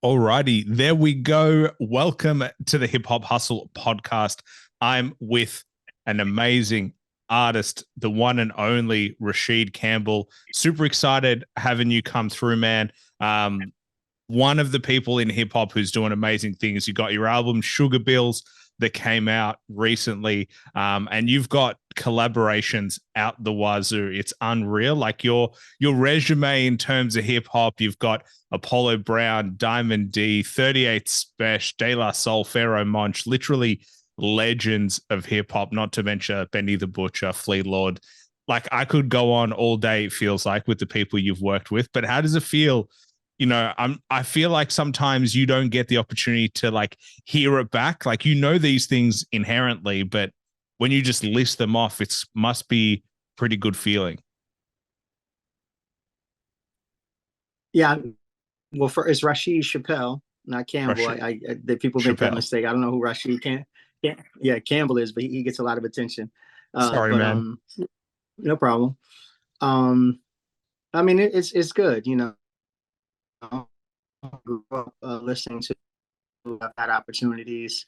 Alrighty, there we go. Welcome to the Hip Hop Hustle podcast. I'm with an amazing artist, the one and only Rasheed Campbell. Super excited having you come through, man. One of the people in hip hop who's doing amazing things. You got your album Sugar Bills that came out recently, and you've got collaborations out the wazoo. It's unreal. Like your resume in terms of hip hop, you've got Apollo Brown, Diamond D, 38 Special, De La Soul, Pharaoh Monch, literally legends of hip hop. Not to mention Benny the Butcher, Flea Lord. Like I could go on all day. It feels like with the people you've worked with. But how does it feel? I feel like sometimes you don't get the opportunity to like hear it back. Like these things inherently, but when you just list them off, it must be pretty good feeling. Yeah, well, for it's Rasheed Chappell, not Campbell. Rashid The people make that Chappelle. mistake. I don't know who Rasheed yeah, Campbell is, but he gets a lot of attention. Sorry, But man. no problem. Um, I mean, it's good, I grew up listening to. I've had opportunities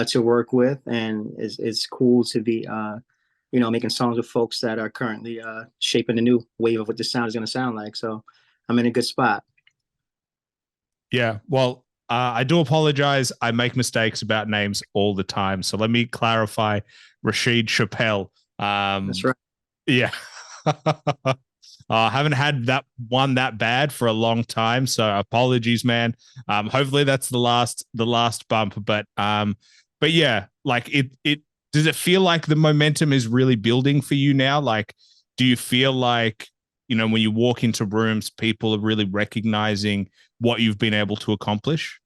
to work with, and it's cool to be making songs with folks that are currently shaping the new wave of what this sound is going to sound like. So I'm in a good spot. Yeah. Well, I do apologize. I make mistakes about names all the time. So let me clarify Rasheed Chappell. That's right. Yeah. I haven't had that one that bad for a long time, so apologies, man. Hopefully that's the last bump, but yeah, like it does it feel like the momentum is really building for you now? Like, do you feel like when you walk into rooms, people are really recognizing what you've been able to accomplish?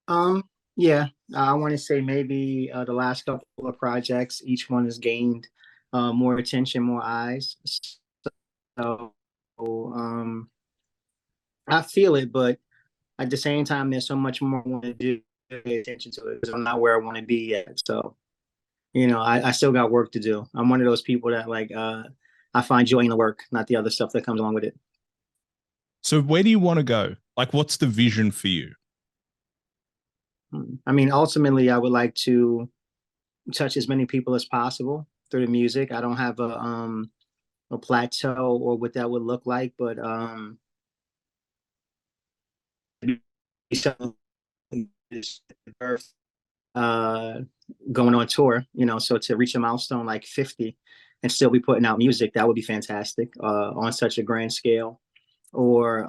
Um, yeah, I want to say maybe the last couple of projects, each one has gained more attention, more eyes. So I feel it, but at the same time, there's so much more I want to do to pay attention to it because I'm not where I want to be yet. So, I still got work to do. I'm one of those people that I find joy in the work, not the other stuff that comes along with it. So where do you want to go? Like, what's the vision for you? I mean, ultimately, I would like to touch as many people as possible through the music. I don't have a plateau or what that would look like, but uh, going on tour, so to reach a milestone like 50 and still be putting out music, that would be fantastic on such a grand scale. Or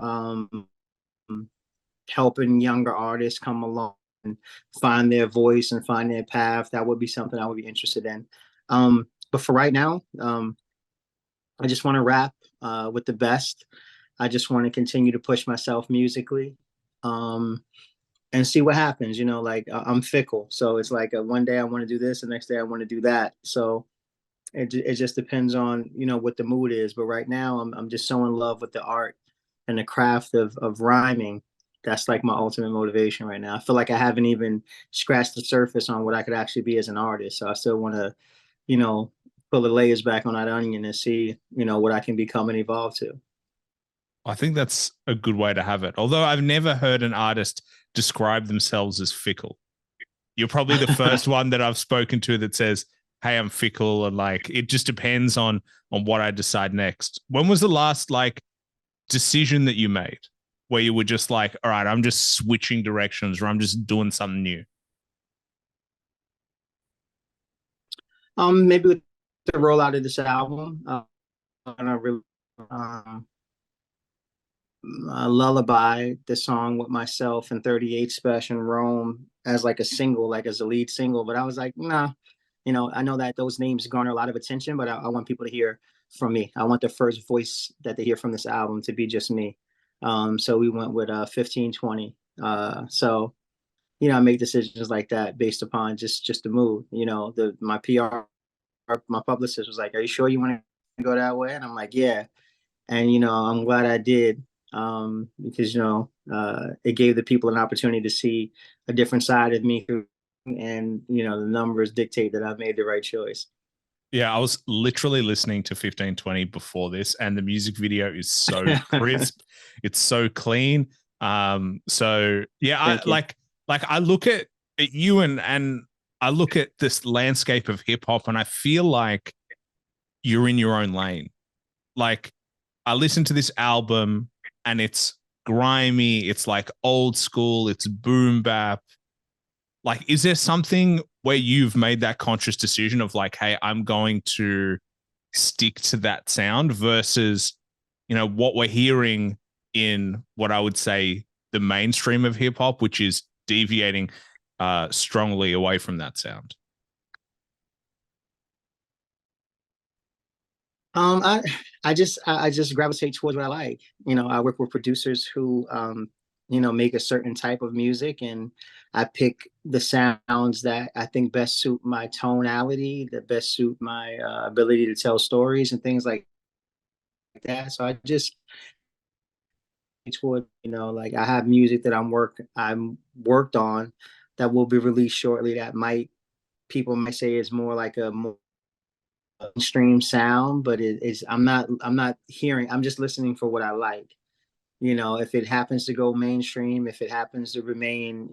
helping younger artists come along and find their voice and find their path, that would be something I would be interested in. But for right now, I just want to rap with the best. I just want to continue to push myself musically, um, and see what happens. Like I'm fickle, so it's like one day I want to do this, the next day I want to do that. So it just depends on what the mood is. But right now, I'm just so in love with the art and the craft of rhyming. That's like my ultimate motivation right now. I feel like I haven't even scratched the surface on what I could actually be as an artist. So I still want to, you know, pull the layers back on that onion and see, what I can become and evolve to. I think that's a good way to have it. Although I've never heard an artist describe themselves as fickle. You're probably the first one that I've spoken to that says, "Hey, I'm fickle," and like it just depends on what I decide next. When was the last like decision that you made where you were just like, "All right, I'm just switching directions or I'm just doing something new"? Maybe with the rollout of this album, and I really um, Lullaby, the song with myself and 38 Special and Rome as like a single, like as a lead single. But I was like, nah, I know that those names garner a lot of attention, but I want people to hear from me. I want the first voice that they hear from this album to be just me. So we went with 1520. So I make decisions like that based upon just the mood. My PR, my publicist was like, "Are you sure you want to go that way?" And I'm like, "Yeah." And I'm glad I did, because it gave the people an opportunity to see a different side of me, and the numbers dictate that I've made the right choice. Yeah, I was literally listening to 1520 before this, and the music video is so crisp. It's so clean. So yeah, I Thank you. like I look at you and I look at this landscape of hip hop and I feel like you're in your own lane. Like I listened to this album and it's grimy, it's like old school, it's boom bap. Like, is there something where you've made that conscious decision of like, hey, I'm going to stick to that sound versus, what we're hearing in what I would say the mainstream of hip hop, which is deviating strongly away from that sound? Um, I I just gravitate towards what I like. I work with producers who make a certain type of music, and I pick the sounds that I think best suit my tonality, that best suit my ability to tell stories and things like that. So I just toward, like I have music that I'm worked on that will be released shortly that might people might say is more like a more mainstream sound, but I'm not hearing, I'm just listening for what I like. If it happens to go mainstream, if it happens to remain,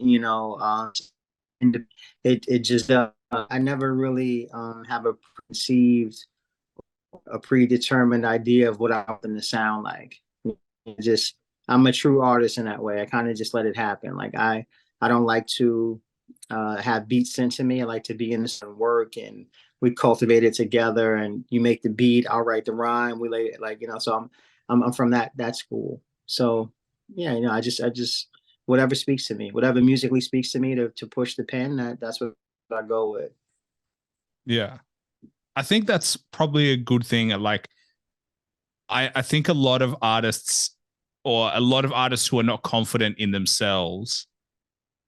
it just I never really have conceived a predetermined idea of what I want them to sound like. Just I'm a true artist in that way. I kind of just let it happen. Like I don't like to have beats sent to me. I like to be in some work and we cultivate it together. And you make the beat, I'll write the rhyme. We lay it like So I'm from that school. So yeah, I just whatever speaks to me, whatever musically speaks to me to push the pen. That's what I go with. Yeah. I think that's probably a good thing. Like, I think a lot of artists or a lot of artists who are not confident in themselves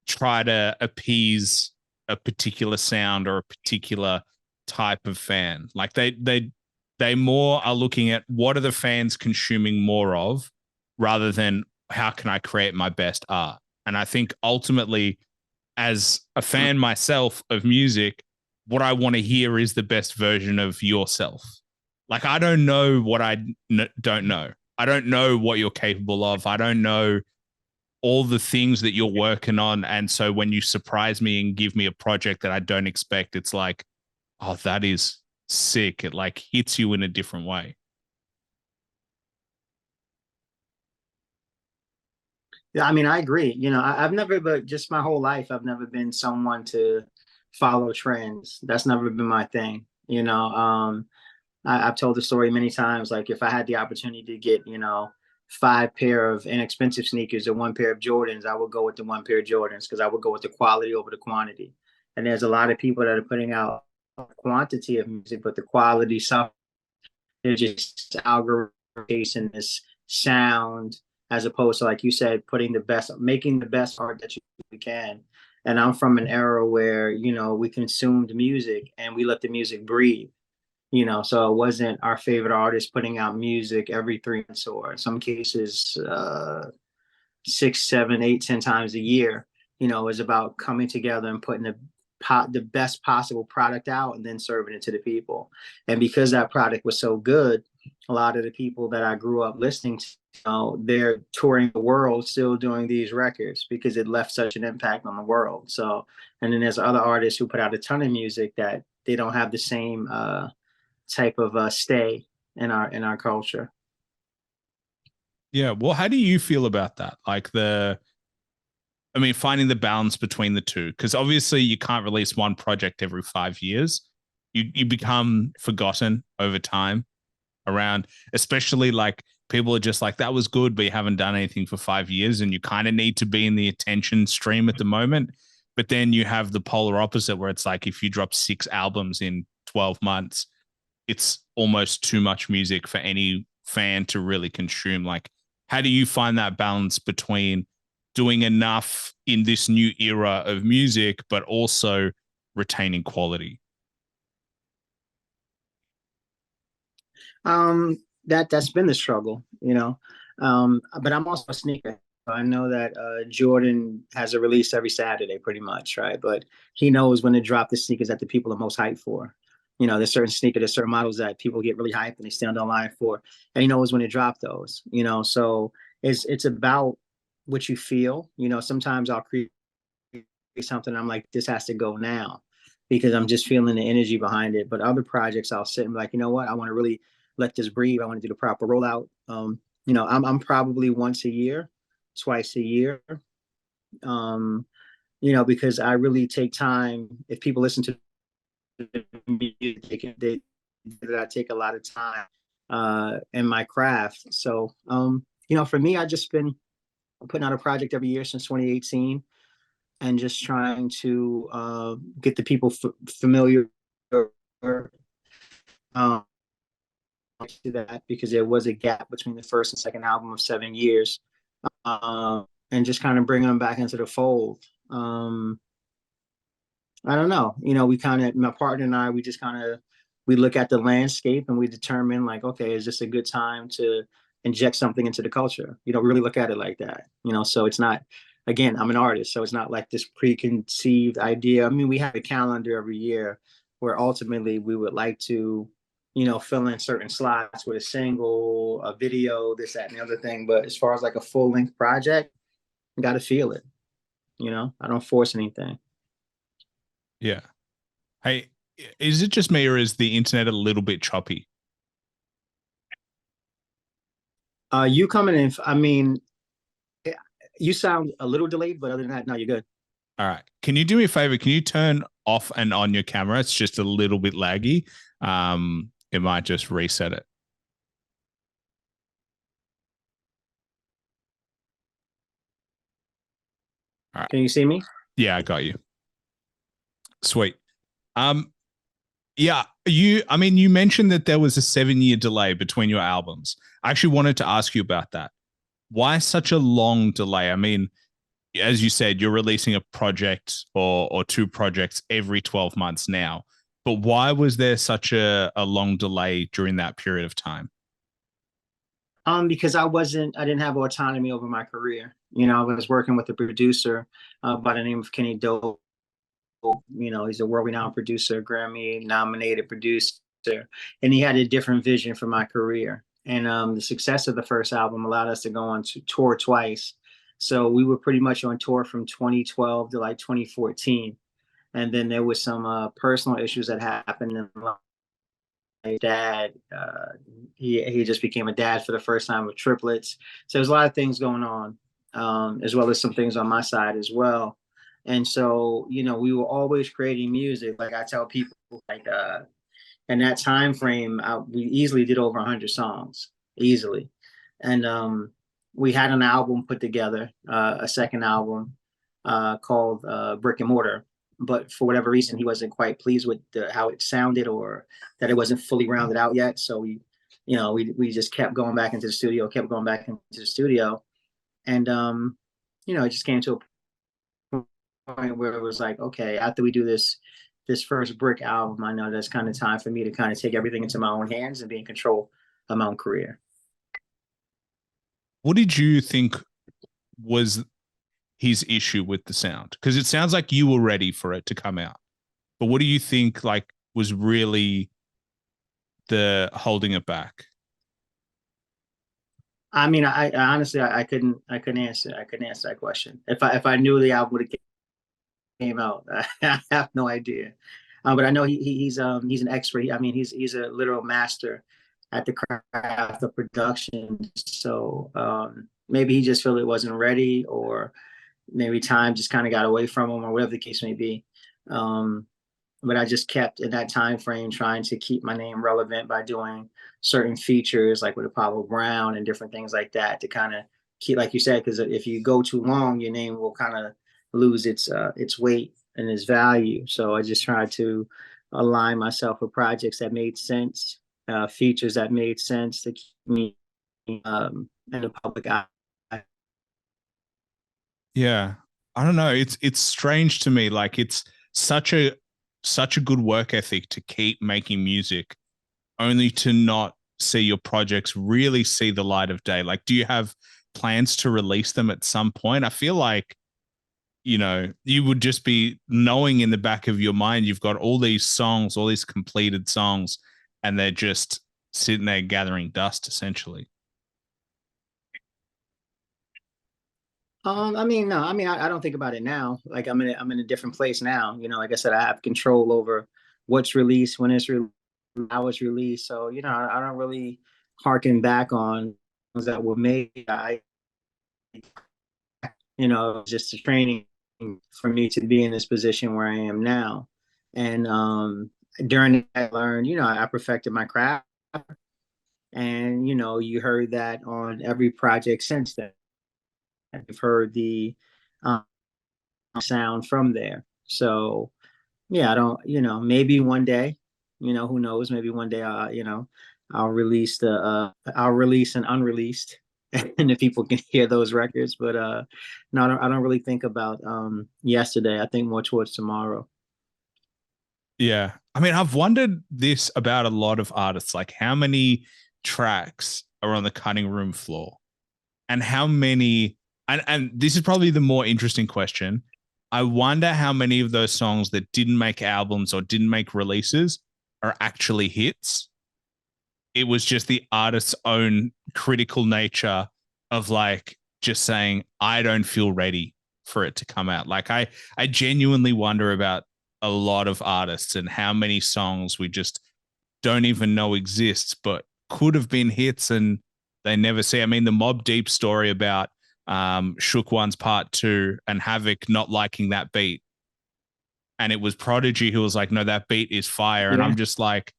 try to appease a particular sound or a particular type of fan. Like they more are looking at what are the fans consuming more of rather than how can I create my best art. And I think ultimately, as a fan myself of music, what I want to hear is the best version of yourself. Like I don't know what don't know. I don't know what you're capable of. I don't know all the things that you're working on. And so when you surprise me and give me a project that I don't expect, it's like, oh, that is sick. It like hits you in a different way. Yeah, I mean, I agree. I've never, but just my whole life, I've never been someone to follow trends. That's never been my thing. I've told the story many times. Like if I had the opportunity to get, five pair of inexpensive sneakers or one pair of Jordans, I would go with the one pair of Jordans because I would go with the quality over the quantity. And there's a lot of people that are putting out quantity of music, but the quality suffers. They're just algorithm chasing this sound as opposed to, like you said, making the best art that you can. And I'm from an era where, we consumed music and we let the music breathe. So it wasn't our favorite artist putting out music every 3 months or in some cases 6, 7, 8, 10 times a year. Is about coming together and putting the best possible product out and then serving it to the people. And because that product was so good, a lot of the people that I grew up listening to, they're touring the world still doing these records because it left such an impact on the world. So, and then there's other artists who put out a ton of music that they don't have the same type of stay in our culture. Yeah. Well, how do you feel about that? Like I mean, finding the balance between the two, because obviously you can't release one project every 5 years. You become forgotten over time around, especially like people are just like, that was good, but you haven't done anything for 5 years. And you kind of need to be in the attention stream at the moment. But then you have the polar opposite where it's like, if you drop 6 albums in 12 months, it's almost too much music for any fan to really consume. Like, how do you find that balance between doing enough in this new era of music, but also retaining quality? That's been the struggle, but I'm also a sneaker. I know that Jordan has a release every Saturday, pretty much, right? But he knows when to drop the sneakers that the people are most hyped for. there's certain sneakers, there's certain models that people get really hyped and they stand online for, and he knows when to drop those. So it's about what you feel. Sometimes I'll create something, I'm like, this has to go now because I'm just feeling the energy behind it. But other projects, I'll sit and be like, you know what, I want to really let this breathe. I want to do the proper rollout. I'm probably once a year, twice a year. Because I really take time. If people listen to music, that I take a lot of time in my craft. So, for me, I just been putting out a project every year since 2018, and just trying to get the people familiar um, to that, because there was a gap between the first and second album of 7 years, and just kind of bring them back into the fold. I don't know. We kind of, my partner and I, we just kind of, we look at the landscape and we determine, like, okay, is this a good time to inject something into the culture? We really look at it like that. So it's not, again, I'm an artist, so it's not like this preconceived idea. I mean, we have a calendar every year where ultimately we would like to, fill in certain slots with a single, a video, this, that, and the other thing. But as far as like a full length project, you got to feel it. I don't force anything. Yeah. Hey, is it just me or is the internet a little bit choppy? You coming in, I mean, you sound a little delayed, but other than that, no, you're good. All right. Can you do me a favor? Can you turn off and on your camera? It's just a little bit laggy. It might just reset it. All right. Can you see me? Yeah, I got you. Sweet. Yeah, you mentioned that there was a 7-year delay between your albums. I actually wanted to ask you about that. Why such a long delay? I mean, as you said, you're releasing a project or two projects every 12 months now. But why was there such a long delay during that period of time? Because I didn't have autonomy over my career. I was working with a producer by the name of Kenny Doe. He's a world-renowned producer, Grammy-nominated producer, and he had a different vision for my career. And the success of the first album allowed us to go on to tour twice. So we were pretty much on tour from 2012 to like 2014. And then there was some personal issues that happened in my dad. He just became a dad for the first time with triplets. So there's a lot of things going on, as well as some things on my side as well. And so, we were always creating music. Like I tell people, like in that time frame, we easily did over 100 songs, easily. And we had an album put together, a second album called Brick and Mortar. But for whatever reason, he wasn't quite pleased with how it sounded, or that it wasn't fully rounded out yet. So we just kept going back into the studio, and it just came to a point where it was like, okay, after we do this first Brick album, I know that's kind of time for me to kind of take everything into my own hands and be in control of my own career. What did you think was his issue with the sound? Because it sounds like you were ready for it to come out. But what do you think like was really the holding it back? I mean, I honestly, I couldn't answer that question. If I knew the album would have came out, I have no idea. But I know he's an expert. I mean, he's a literal master at the craft of production. So maybe he just felt it wasn't ready, or maybe time just kind of got away from him, or whatever the case may be. But I just kept in that time frame trying to keep my name relevant by doing certain features, like with Apollo Brown and different things like that, to kind of keep, like you said, because if you go too long, your name will kind of lose its weight and its value. So I just tried to align myself with projects that made sense, features that made sense to keep me in the public eye. Yeah. I don't know. It's strange to me. Like it's such a good work ethic to keep making music only to not see your projects really see the light of day. Like, do you have plans to release them at some point? I feel like you would just be knowing in the back of your mind you've got all these songs, all these completed songs, and they're just sitting there gathering dust essentially. I mean, no, I mean, I don't think about it now. Like I'm in a different place now. Like I said, I have control over what's released, when it's released, how it's released. So, I don't really harken back on things that were made. Just the training for me to be in this position where I am now. And during that, I learned, I perfected my craft. And, you heard that on every project since then. You've heard the um, sound from there. So, yeah, I don't, maybe one day, who knows, maybe one day, I'll release an unreleased and the people can hear those records. But no, I don't really think about yesterday. I think more towards tomorrow. Yeah. I mean, I've wondered this about a lot of artists, like how many tracks are on the cutting room floor and how many, and this is probably the more interesting question. I wonder how many of those songs that didn't make albums or didn't make releases are actually hits. It was just the artist's own critical nature of like just saying, I don't feel ready for it to come out. Like I genuinely wonder about a lot of artists and how many songs we just don't even know exists, but could have been hits and they never see. I mean, the Mob Deep story about Shook One's Part Two and Havoc not liking that beat. And it was Prodigy who was like, no, that beat is fire. And Yeah. I'm just like,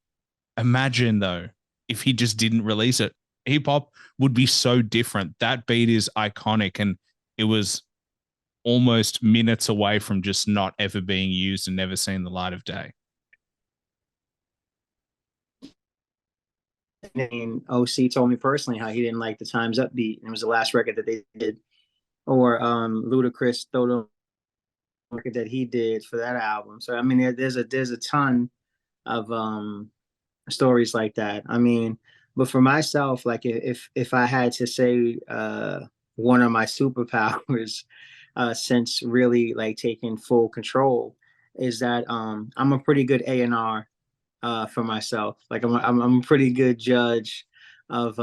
imagine though, if he just didn't release it, hip hop would be so different. That beat is iconic and it was almost minutes away from just not ever being used and never seeing the light of day. I mean, OC told me personally how he didn't like the Time's Up beat. And it was the last record that they did. Or Ludacris told him record that he did for that album. So I mean, there's a ton of stories like that. I mean, but for myself, like if I had to say one of my superpowers since really like taking full control is that I'm a pretty good A&R for myself. Like I'm a pretty good judge of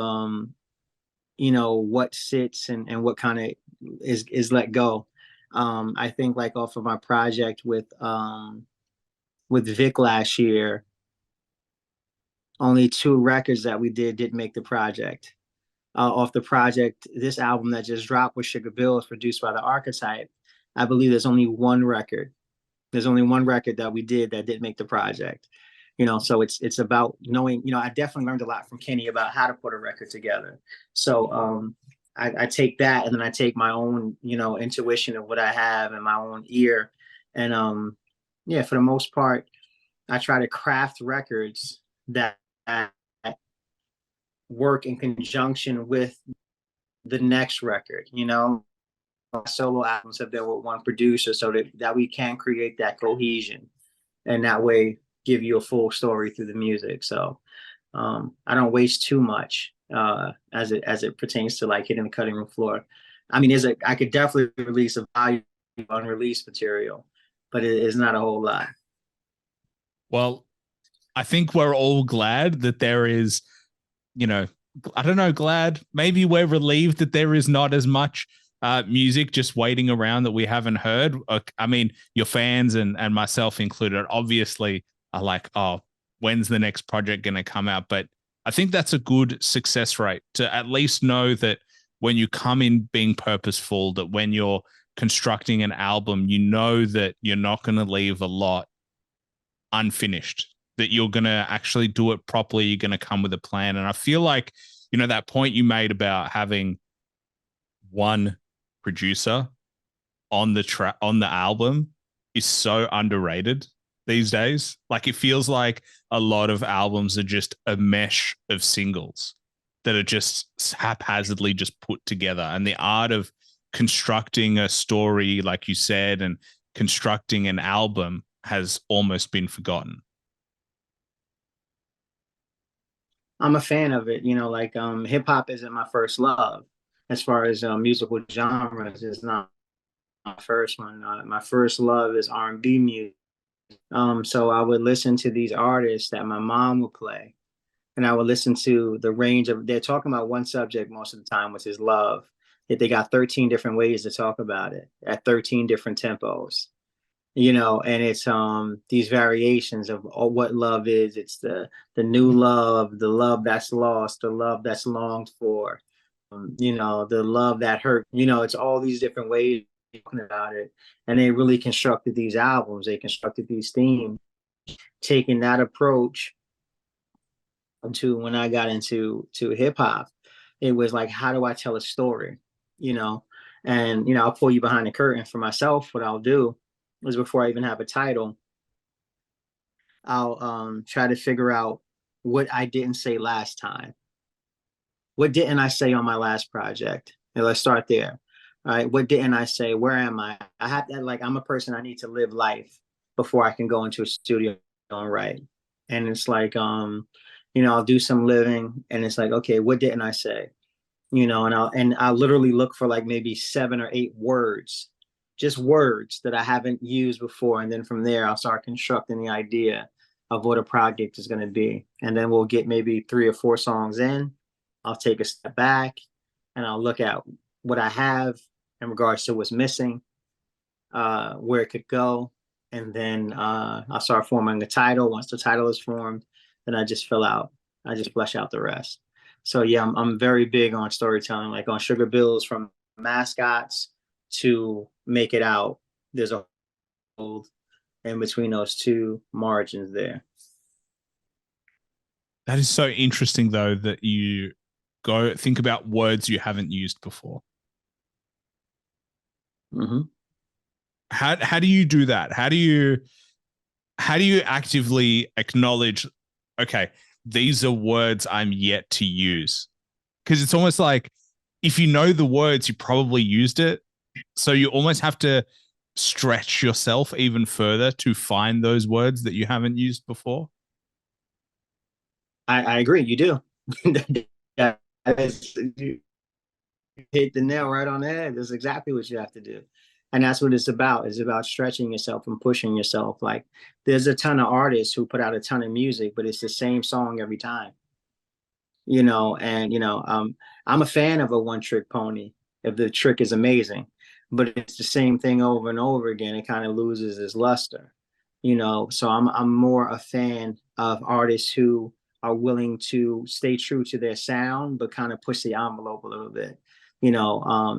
what sits and what kind of is let go. I think like off of my project with Vic last year, only two records that we didn't make the project. Off the project, this album that just dropped with Sugar Bill is produced by the Archetype. I believe there's only one record. There's only one record that we did that didn't make the project. So it's about knowing. I definitely learned a lot from Kenny about how to put a record together. So I take that and then I take my own intuition of what I have and my own ear, and yeah, for the most part, I try to craft records that work in conjunction with the next record. Solo albums have been with one producer so that we can create that cohesion and that way give you a full story through the music. So I don't waste too much as it pertains to like hitting the cutting room floor. I mean, I could definitely release a volume of unreleased material, but it is not a whole lot. Well, I think we're all glad that there is, you know, I don't know, glad. Maybe we're relieved that there is not as much music just waiting around that we haven't heard. I mean, your fans and myself included, obviously, are like, oh, when's the next project going to come out? But I think that's a good success rate to at least know that when you come in being purposeful, that when you're constructing an album, you know that you're not going to leave a lot unfinished, that you're going to actually do it properly. You're going to come with a plan. And I feel like, that point you made about having one producer on the album is so underrated these days. Like it feels like a lot of albums are just a mesh of singles that are just haphazardly just put together. And the art of constructing a story, like you said, and constructing an album has almost been forgotten. I'm a fan of it. Like hip hop isn't my first love as far as musical genres. It's not. my first one. My first love is R&B music. So I would listen to these artists that my mom would play, and I would listen to the range of. They're talking about one subject most of the time, which is love. That they got 13 different ways to talk about it at 13 different tempos. And it's these variations of what love is. It's the new love, the love that's lost, the love that's longed for, the love that hurt. It's all these different ways of talking about it. And they really constructed these albums, they constructed these themes, taking that approach to when I got into hip hop. It was like, how do I tell a story? You know, and I'll pull you behind the curtain for myself. What I'll do is, before I even have a title, I'll try to figure out what I didn't say last time. What didn't I say on my last project? And let's start there. All right. What didn't I say? Where am I? I have that, like, I'm a person, I need to live life before I can go into a studio and write. And it's like, I'll do some living, and it's like, okay, what didn't I say? And I'll literally look for like maybe 7 or 8 words, just words that I haven't used before. And then from there, I'll start constructing the idea of what a project is going to be. And then we'll get maybe 3 or 4 songs in. I'll take a step back and I'll look at what I have in regards to what's missing, where it could go. And then I'll start forming a title. Once the title is formed, then I just flesh out the rest. So yeah, I'm very big on storytelling. Like on Sugar Bills, from mascots to Make It Out, there's a hole in between those two margins there. That is so interesting, though, that you go think about words you haven't used before. Mm-hmm. How do you do that? How do you actively acknowledge, okay, these are words I'm yet to use? Because it's almost like, if you know the words, you probably used it. So you almost have to stretch yourself even further to find those words that you haven't used before. I agree. You do. Yeah, you hit the nail right on the head. That's exactly what you have to do. And that's what it's about. It's about stretching yourself and pushing yourself. Like, there's a ton of artists who put out a ton of music, but it's the same song every time. I'm a fan of a one trick pony if the trick is amazing, but it's the same thing over and over again. It kind of loses its luster. So I'm more a fan of artists who are willing to stay true to their sound but kind of push the envelope a little bit.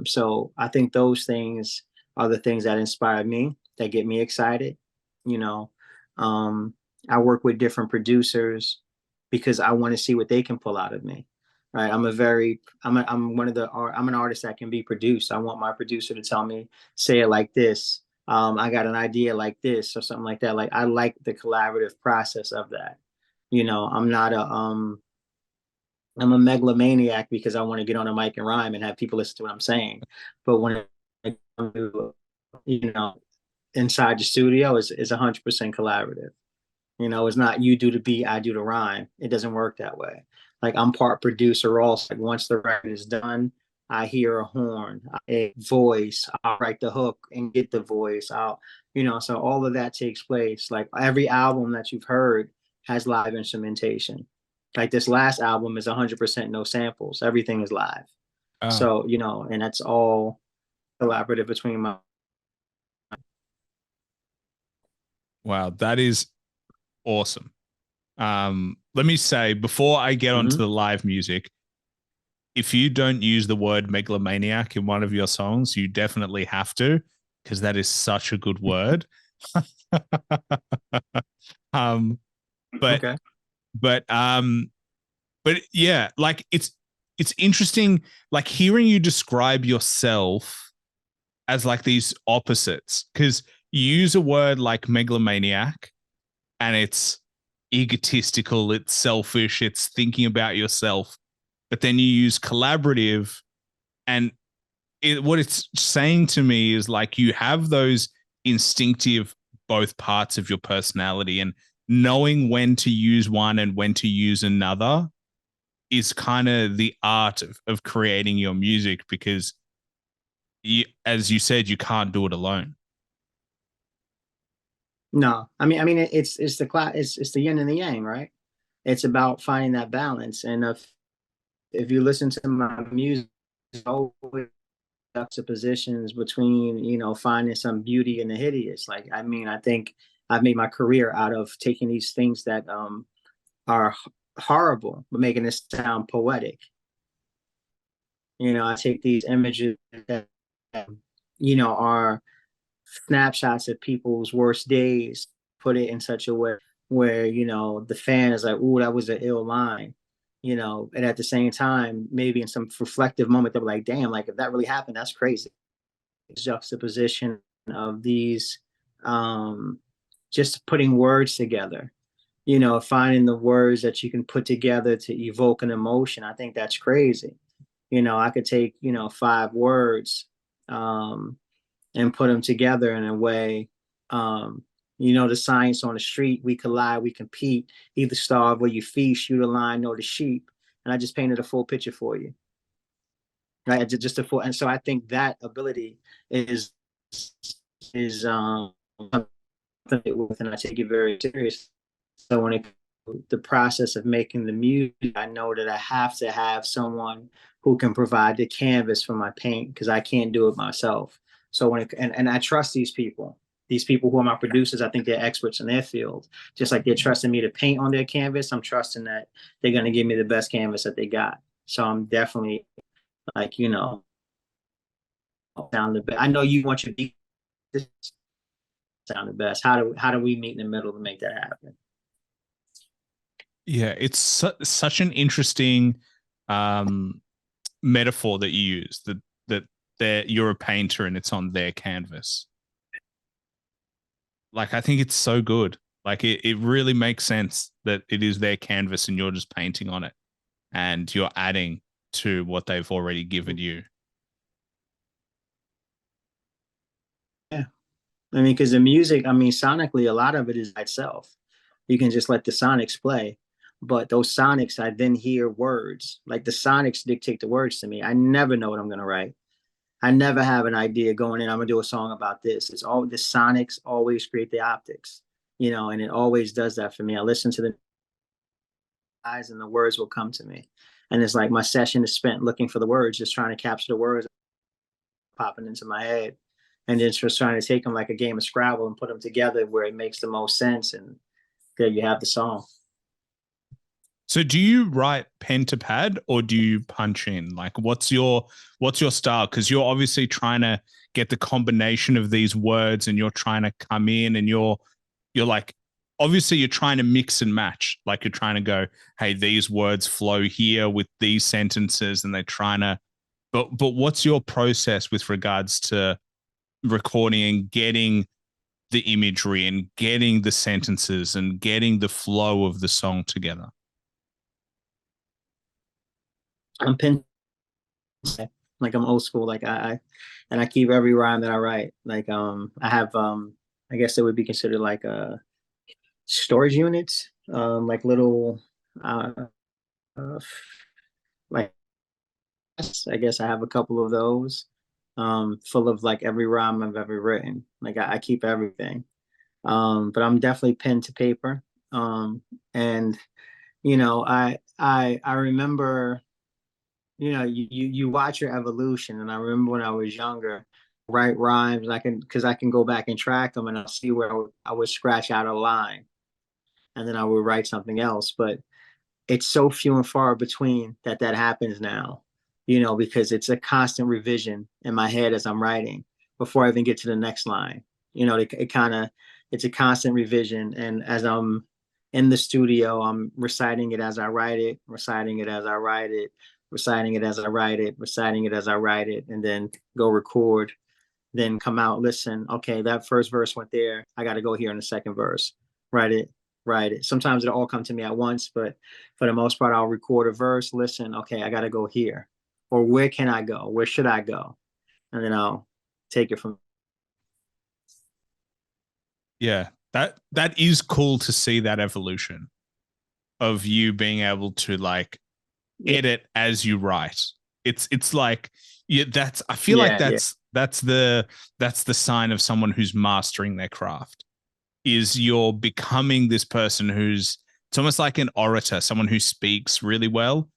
So I think those things are the things that inspire me, that get me excited. you know um I work with different producers because I want to see what they can pull out of me. Right. I'm an artist that can be produced. I want my producer to tell me, say it like this. I got an idea like this or something like that. Like, I like the collaborative process of that. I'm not I'm a megalomaniac because I want to get on a mic and rhyme and have people listen to what I'm saying. But when it comes to, inside the studio, is 100% collaborative. It's not you do the beat, I do the rhyme. It doesn't work that way. Like, I'm part producer also. Like, once the record is done, I hear a horn, a voice, I'll write the hook and get the voice. So all of that takes place. Like, every album that you've heard has live instrumentation. Like, this last album is 100% no samples. Everything is live. Oh, So, and that's all collaborative between my. wow. That is awesome. Let me say, before I get onto Mhm. the live music, if you don't use the word megalomaniac in one of your songs, you definitely have to, because that is such a good word. um, but Okay. but but yeah, like, it's interesting, like, hearing you describe yourself as like these opposites, because you use a word like megalomaniac, and it's egotistical, it's selfish, it's thinking about yourself. But then you use collaborative, and what it's saying to me is, like, you have those instinctive both parts of your personality, and knowing when to use one and when to use another is kind of the art of creating your music, because as you said, you can't do it alone. No, I mean, it's the it's the yin and the yang, right? It's about finding that balance. And if you listen to my music, it's always juxtapositions between, finding some beauty in the hideous. Like, I mean, I think I've made my career out of taking these things that are horrible, but making it sound poetic. I take these images that, are snapshots of people's worst days, put it in such a way where, the fan is like, "Ooh, that was an ill line." And at the same time, maybe in some reflective moment, they're like, "Damn, like if that really happened, that's crazy." Juxtaposition of these, just putting words together, finding the words that you can put together to evoke an emotion. I think that's crazy. I could take, 5 words, and put them together in a way. The science on the street, we collide, we compete, either starve where you feast, shoot a line or the sheep. And I just painted a full picture for you. Right. Just a full, and so I think that ability is something with, and I take it very serious. So when it the process of making the music, I know that I have to have someone who can provide the canvas for my paint because I can't do it myself. So and I trust these people. These people who are my producers, I think they're experts in their field. Just like they're trusting me to paint on their canvas, I'm trusting that they're going to give me the best canvas that they got. So I'm definitely like, sound the best. I know you want your beat to sound the best. How do we meet in the middle to make that happen? Yeah, it's such an interesting metaphor that you use, that you're a painter and it's on their canvas. Like, I think it's so good. Like, it really makes sense that it is their canvas and you're just painting on it and you're adding to what they've already given you. Yeah. I mean, because the music, I mean, sonically, a lot of it is by itself. You can just let the sonics play. But those sonics, I then hear words. Like the sonics dictate the words to me. I never know what I'm going to write. I never have an idea going in, I'm going to do a song about this. It's all the sonics always create the optics, and it always does that for me. I listen to the eyes and the words will come to me. And it's like my session is spent looking for the words, just trying to capture the words popping into my head. And then just trying to take them like a game of Scrabble and put them together where it makes the most sense. And there you have the song. So do you write pen to pad or do you punch in? Like what's your style? Because you're obviously trying to get the combination of these words and you're trying to come in and you're like, obviously you're trying to mix and match. Like you're trying to go, hey, these words flow here with these sentences and they're trying to, but what's your process with regards to recording and getting the imagery and getting the sentences and getting the flow of the song together? I'm pin like I'm old school. Like and I keep every rhyme that I write. Like I have I guess it would be considered like storage units, like little uh, uh like I guess I have a couple of those, full of like every rhyme I've ever written. Like I keep everything. But I'm definitely pen to paper. And I remember, you watch your evolution. And I remember when I was younger, write rhymes, because I can go back and track them and I'll see where I would scratch out a line and then I would write something else. But it's so few and far between that happens now, because it's a constant revision in my head as I'm writing before I even get to the next line. It's a constant revision. And as I'm in the studio, I'm reciting it as I write it, reciting it as I write it, reciting it as I write it, reciting it as I write it, and then go record, then come out, listen, okay, that first verse went there. I got to go here in the second verse, write it, write it. Sometimes it'll all come to me at once, but for the most part, I'll record a verse, listen, okay, I got to go here. Or where can I go? Where should I go? And then I'll take it from. Yeah, that is cool to see that evolution of you being able to like edit as you write. It's like, yeah, I feel like Yeah. that's the sign of someone who's mastering their craft. Is you're becoming this person who's it's almost like an orator, someone who speaks really well.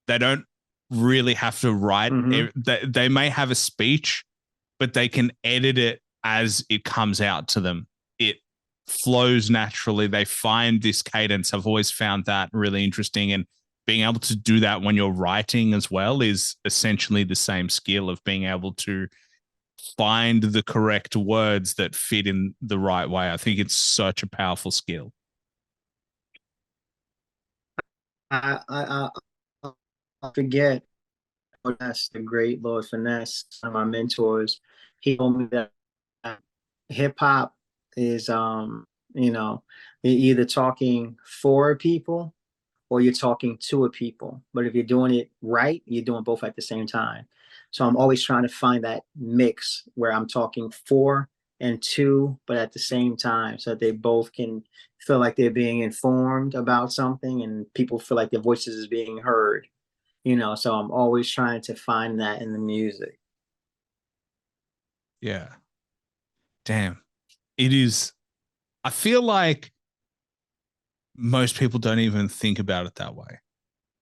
They don't really have to write. Mm-hmm. They may have a speech, but they can edit it as it comes out to them. It flows naturally. They find this cadence. I've always found that really interesting. And being able to do that when you're writing as well is essentially the same skill of being able to find the correct words that fit in the right way. I think it's such a powerful skill. I, I forget. That's the great Lord Finesse, one of my mentors. He told me that hip hop is, you know, you're either talking for people or you're talking to a people. But if you're doing it right, you're doing both at the same time. So I'm always trying to find that mix where I'm talking for and to, but at the same time, so that they both can feel like they're being informed about something and people feel like their voices is being heard. So I'm always trying to find that in the music. Yeah. Damn. It is. I feel like most people don't even think about it that way.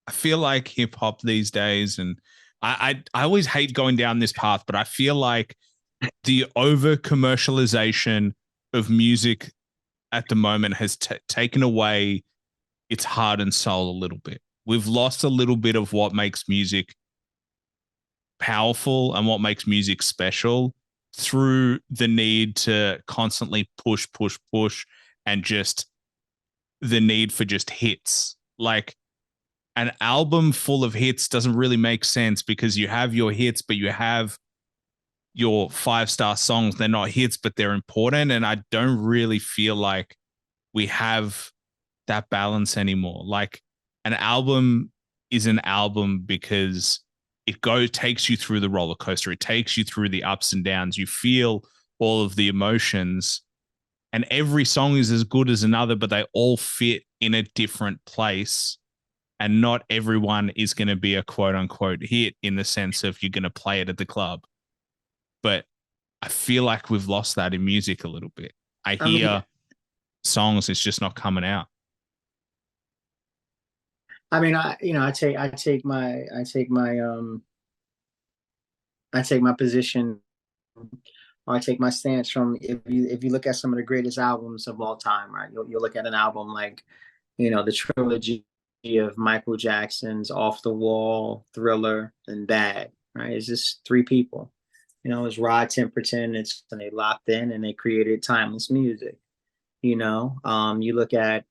I feel like hip hop these days, and I always hate going down this path, but I feel like the over commercialization of music at the moment has taken away its heart and soul a little bit. We've lost a little bit of what makes music powerful and what makes music special through the need to constantly push, push, push, and just the need for just hits. Like an album full of hits doesn't really make sense because you have your hits, but you have your 5-star songs. They're not hits, but they're important. And I don't really feel like we have that balance anymore. Like an album is an album because takes you through the roller coaster. It takes you through the ups and downs. You feel all of the emotions, and every song is as good as another, but they all fit in a different place. And not everyone is going to be a quote unquote hit in the sense of you're going to play it at the club. But I feel like we've lost that in music a little bit. I I mean, hear songs, it's just not coming out. I take my position, or I take my stance from, if you look at some of the greatest albums of all time, right? You'll look at an album like, the trilogy of Michael Jackson's Off the Wall, Thriller, and Bad, right? It's just three people. It's Rod Temperton, and they locked in and they created timeless music. You look at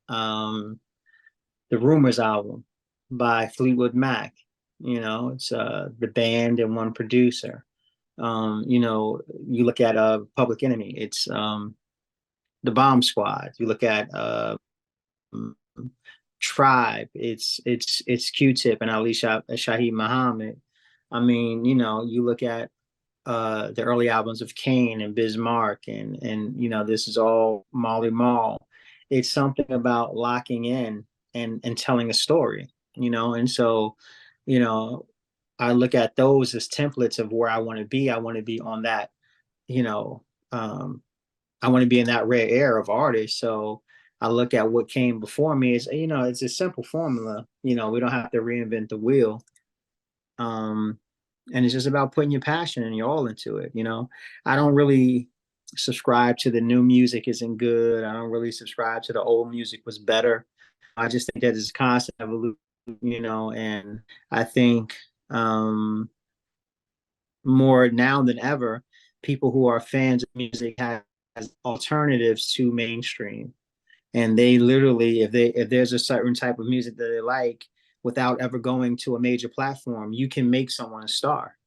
the Rumors album by Fleetwood Mac. It's the band and one producer. You look at Public Enemy. It's the Bomb Squad. You look at Tribe. It's Q-Tip and Ali Shaheed Muhammad. I mean, you look at the early albums of Kane and Bismarck, and this is all Molly Mall. It's something about locking in and telling a story, and so, you know, I look at those as templates of where I want to be. I want to be on that, you know, um, I want to be in that rare air of artists. So I look at what came before me. It's a simple formula. We don't have to reinvent the wheel. Um, and it's just about putting your passion and your all into it. I don't really subscribe to the new music isn't good. I don't really subscribe to the old music was better. I just think that it's constant evolution, and I think more now than ever, people who are fans of music have alternatives to mainstream. And they literally, if there's a certain type of music that they like, without ever going to a major platform, you can make someone a star.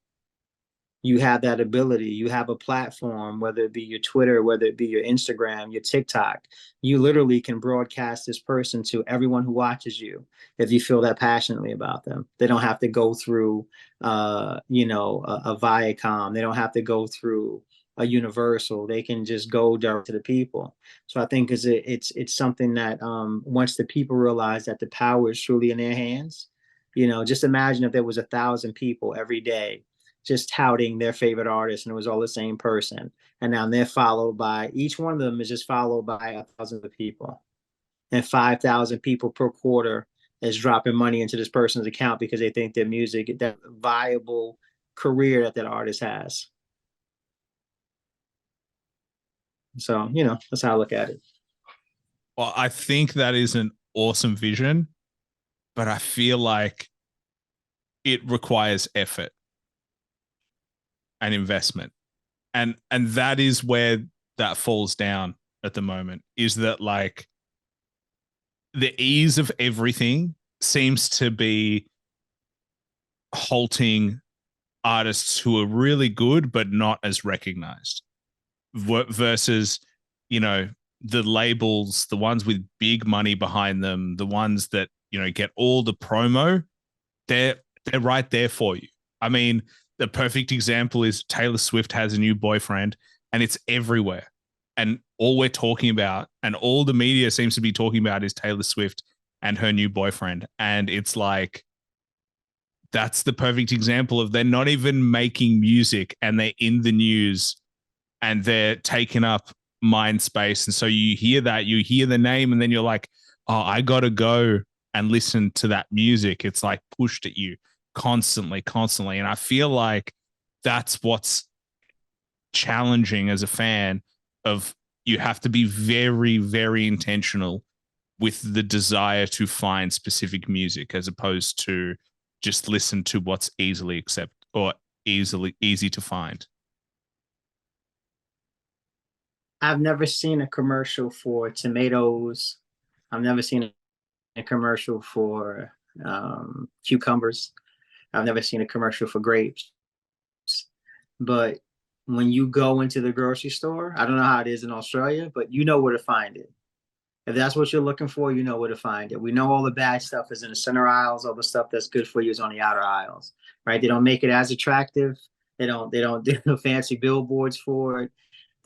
You have that ability. You have a platform, whether it be your Twitter, whether it be your Instagram, your TikTok. You literally can broadcast this person to everyone who watches you if you feel that passionately about them. They don't have to go through, a Viacom. They don't have to go through a Universal. They can just go direct to the people. So I think it's something that, once the people realize that the power is truly in their hands, just imagine if there was 1,000 people every day just touting their favorite artist, and it was all the same person. And now they're followed by, each one of them is just followed by 1,000 people, and 5,000 people per quarter is dropping money into this person's account because they think their music, that viable career that artist has. So, that's how I look at it. Well, I think that is an awesome vision, but I feel like it requires effort and investment. And that is where that falls down at the moment, is that like the ease of everything seems to be halting artists who are really good but not as recognized versus, you know, the labels, the ones with big money behind them, the ones that, you know, get all the promo, they're right there for you. I mean, the perfect example is Taylor Swift has a new boyfriend and it's everywhere. And all we're talking about and all the media seems to be talking about is Taylor Swift and her new boyfriend. And it's like, that's the perfect example of they're not even making music and they're in the news and they're taking up mind space. And so you hear that, you hear the name, and then you're like, oh, I got to go and listen to that music. It's like pushed at you constantly, constantly. And I feel like that's what's challenging as a fan of, you have to be very, very intentional with the desire to find specific music as opposed to just listen to what's easily accept or easy to find. I've never seen a commercial for tomatoes. I've never seen a commercial for cucumbers. I've never seen a commercial for grapes. But when you go into the grocery store, I don't know how it is in Australia, but you know where to find it. If that's what you're looking for, you know where to find it. We know all the bad stuff is in the center aisles. All the stuff that's good for you is on the outer aisles, right? They don't make it as attractive. They don't do fancy billboards for it.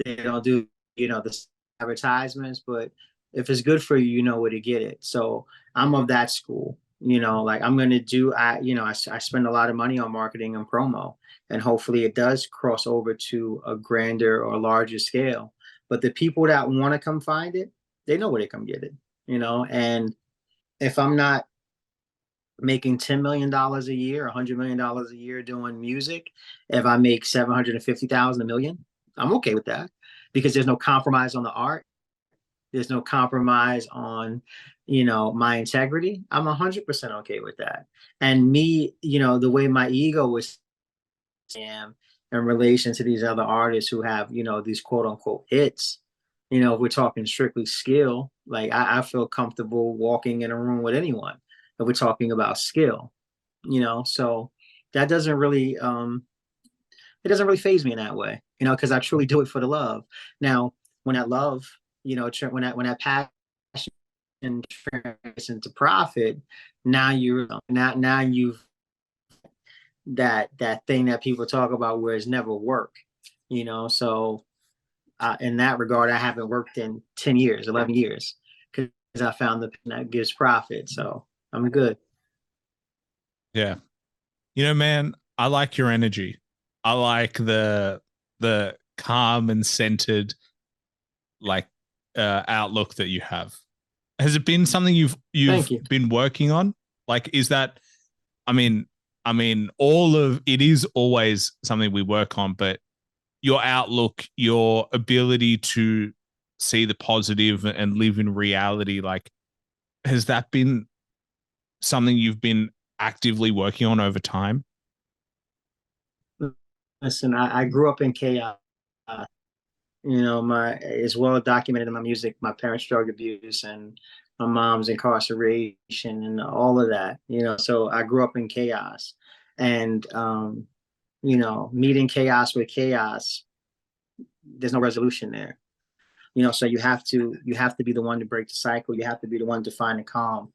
They don't do, the advertisements, but if it's good for you, you know where to get it. So I'm of that school. Like I'm going to do, I spend a lot of money on marketing and promo, and hopefully it does cross over to a grander or larger scale. But the people that want to come find it, they know where to come get it, and if I'm not making $10 million a year, $100 million a year doing music, if I make 750,000, a million, I'm okay with that, because there's no compromise on the art. There's no compromise on, my integrity. I'm 100% okay with that. And me, the way my ego was in relation to these other artists who have, these quote unquote hits, if we're talking strictly skill, like I feel comfortable walking in a room with anyone if we're talking about skill, so that doesn't really, it doesn't really phase me in that way, because I truly do it for the love. Now, when that love, when that passion translates into profit, now you've that thing that people talk about where it's never work, so in that regard, I haven't worked in 10 years, 11 years, because I found the that gives profit. So I'm good. Yeah. You know, man, I like your energy. I like the calm and centered like outlook that you have. Has it been something you've Thank you. been working on? Like, is that, I mean, all of it is always something we work on, but your outlook, your ability to see the positive and live in reality, like, has that been something you've been actively working on over time? Listen, I grew up in chaos. My it's well documented in my music, my parents' drug abuse and my mom's incarceration and all of that. So I grew up in chaos, and meeting chaos with chaos, there's no resolution there. So you have to be the one to break the cycle. You have to be the one to find the calm.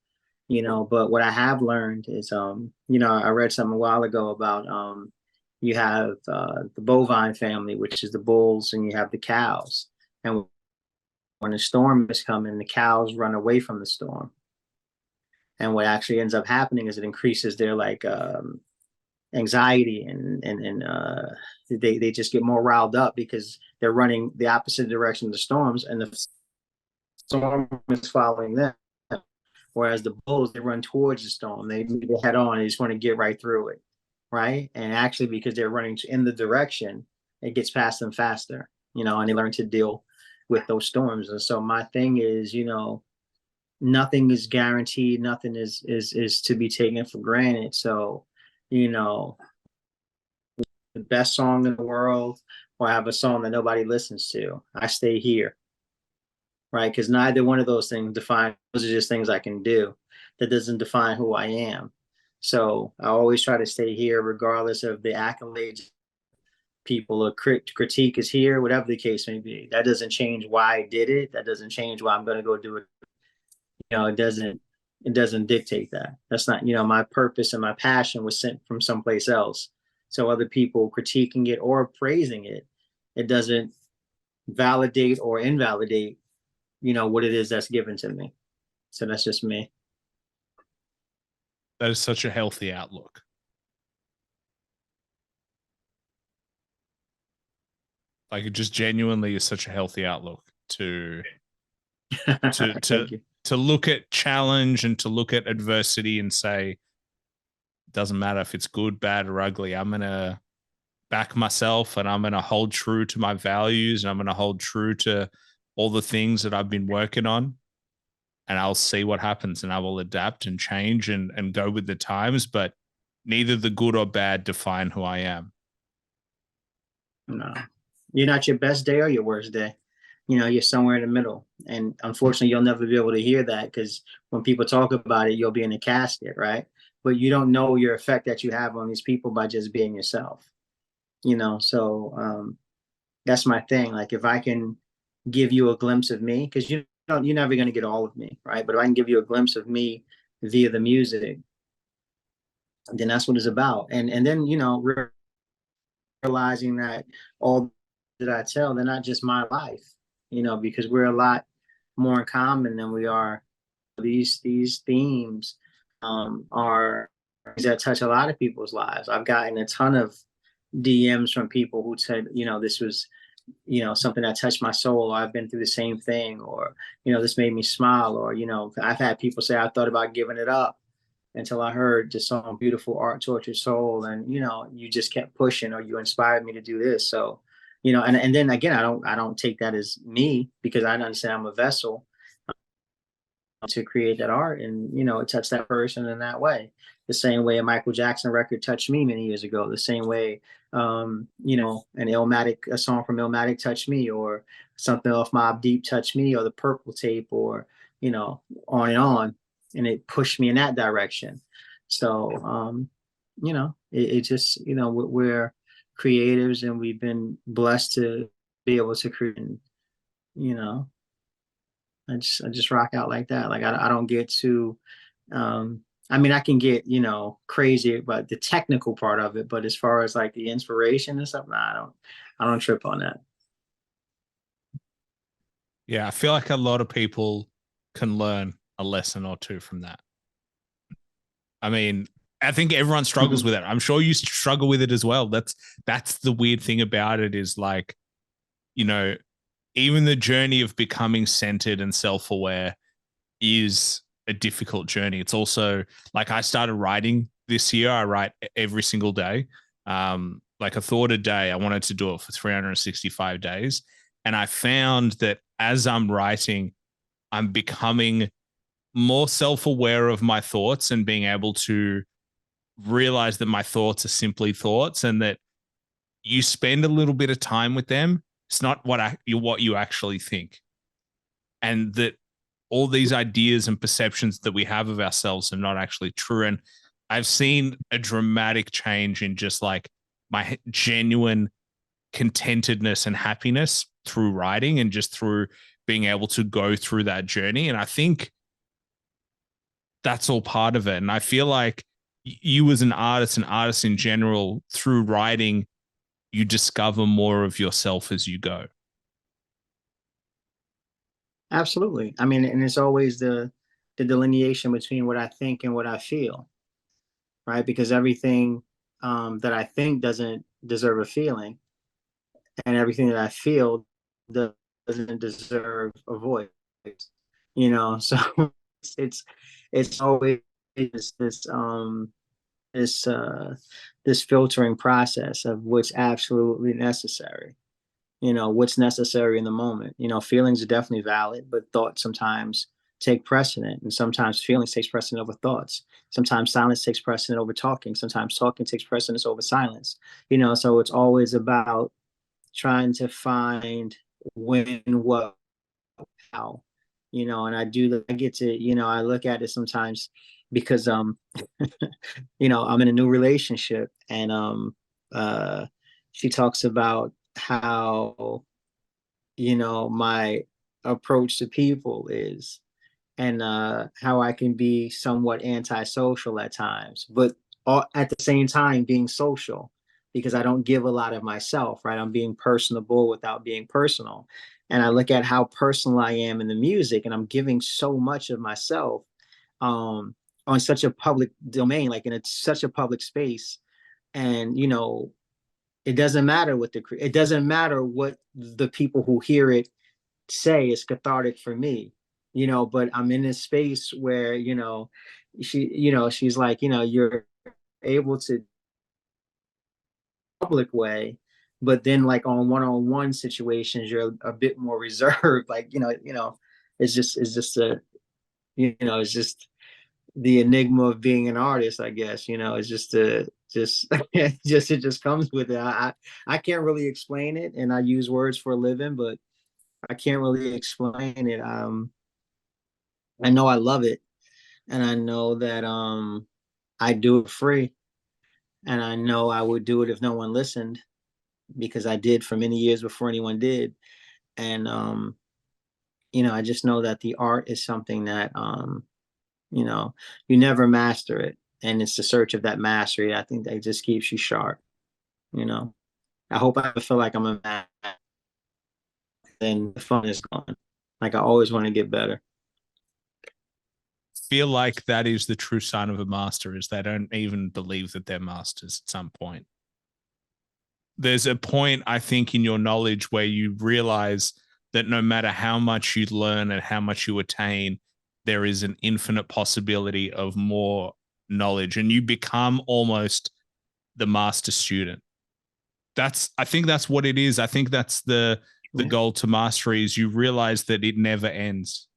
But what I have learned is, I read something a while ago about, you have the bovine family, which is the bulls, and you have the cows. And when a storm is coming, the cows run away from the storm. And what actually ends up happening is it increases their, like, anxiety, and they just get more riled up because they're running the opposite direction of the storms, and the storm is following them. Whereas the bulls, they run towards the storm. They meet it head on. They just want to get right through it, right? And actually, because they're running in the direction, it gets past them faster, and they learn to deal with those storms. And so my thing is, nothing is guaranteed. Nothing is to be taken for granted. So, you know, the best song in the world, or I have a song that nobody listens to, I stay here, right? Because neither one of those things define, those are just things I can do. That doesn't define who I am. So I always try to stay here, regardless of the accolades people or critique is here, whatever the case may be. That doesn't change why I did it. That doesn't change why I'm going to go do it. It doesn't dictate that. That's not, my purpose and my passion was sent from someplace else. So other people critiquing it or praising it, it doesn't validate or invalidate, what it is that's given to me. So that's just me. That is such a healthy outlook. Like, it just genuinely is such a healthy outlook to to look at challenge and to look at adversity and say, it doesn't matter if it's good, bad, or ugly. I'm gonna back myself, and I'm gonna hold true to my values, and I'm gonna hold true to all the things that I've been working on, and I'll see what happens, and I will adapt and change and go with the times, but neither the good or bad define who I am. No, you're not your best day or your worst day. You're somewhere in the middle. And unfortunately, you'll never be able to hear that, because when people talk about it, you'll be in a casket, right? But you don't know your effect that you have on these people by just being yourself. So that's my thing. Like, if I can give you a glimpse of me, because you're never going to get all of me, right? But if I can give you a glimpse of me via the music, then that's what it's about. And then, realizing that all that I tell, they're not just my life, because we're a lot more in common than we are. These themes are things that touch a lot of people's lives. I've gotten a ton of DMs from people who said, this was, something that touched my soul, or I've been through the same thing, or, this made me smile, or, I've had people say I thought about giving it up until I heard the song Beautiful Art Tortured Soul. And, you just kept pushing, or you inspired me to do this. So, and then again, I don't take that as me, because I understand I'm a vessel to create that art, and it touched that person in that way, the same way a Michael Jackson record touched me many years ago, the same way a song from Illmatic touched me, or something off Mobb Deep touched me, or the Purple Tape, or on and on, and it pushed me in that direction. So it just, we're creatives, and we've been blessed to be able to create, you know I just rock out like that. Like, I don't get too I mean, I can get, crazy about the technical part of it, but as far as like the inspiration and stuff, nah, I don't trip on that. Yeah, I feel like a lot of people can learn a lesson or two from that. I mean, I think everyone struggles with it. I'm sure you struggle with it as well. That's the weird thing about it, is like, you know, even the journey of becoming centered and self-aware is a difficult journey. It's also like, I started writing this year. I write every single day. Like a thought a day. I wanted to do it for 365 days. And I found that as I'm writing, I'm becoming more self-aware of my thoughts and being able to realize that my thoughts are simply thoughts, and that you spend a little bit of time with them. It's not what you actually think. And that all these ideas and perceptions that we have of ourselves are not actually true. And I've seen a dramatic change in just like my genuine contentedness and happiness through writing, and just through being able to go through that journey. And I think that's all part of it. And I feel like you as an artist, and artists in general, through writing, you discover more of yourself as you go. Absolutely. I mean, and it's always the delineation between what I think and what I feel, right? Because everything that I think doesn't deserve a feeling, and everything that I feel doesn't deserve a voice. So it's it's always this this filtering process of what's absolutely necessary. What's necessary in the moment. Feelings are definitely valid, but thoughts sometimes take precedent, and sometimes feelings takes precedent over thoughts. Sometimes silence takes precedent over talking. Sometimes talking takes precedence over silence. So it's always about trying to find when, what, how. And I get to, I look at it sometimes because I'm in a new relationship, and uh she talks about how my approach to people is, and how I can be somewhat antisocial at times, but at the same time being social, because I don't give a lot of myself, right? I'm being personable without being personal. And I look at how personal I am in the music, and I'm giving so much of myself um, on such a public domain, like such a public space. And, it doesn't matter it doesn't matter what the people who hear it say. Is cathartic for me, but I'm in this space where, she's like, you're able to public way, but then like on one-on-one situations, you're a bit more reserved. Like, it's just it's just the enigma of being an artist, I guess. It's just it just comes with it. I can't really explain it, and I use words for a living, but I can't really explain it. I know I love it, and I know that I do it free, and I know I would do it if no one listened, because I did for many years before anyone did. And I just know that the art is something that you know, you never master it, and it's the search of that mastery. I think that just keeps you sharp. You know, I hope I feel like I'm a master, then the fun is gone. Like I always want to get better. Feel like that is the true sign of a master, is they don't even believe that they're masters at some point. There's a point, I think, in your knowledge where you realize that no matter how much you learn and how much you attain, there is an infinite possibility of more knowledge, and you become almost the master student. I think that's what it is. I think that's the Yeah. goal to mastery, is you realize that it never ends.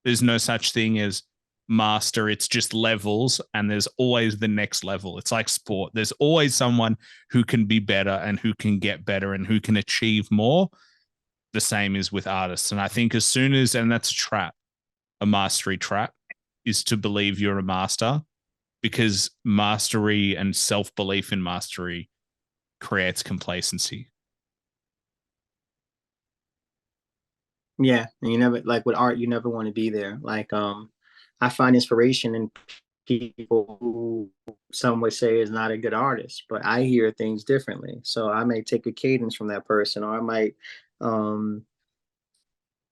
There's no such thing as master. It's just levels, and there's always the next level. It's like sport. There's always someone who can be better and who can get better and who can achieve more. The same is with artists. And I think as soon as, and that's a trap, a mastery trap, is to believe you're a master, because mastery and self belief in mastery creates complacency. Yeah, and you never, like with art, you never want to be there. Like I find inspiration in people who some would say is not a good artist, but I hear things differently. So I may take a cadence from that person, or I might um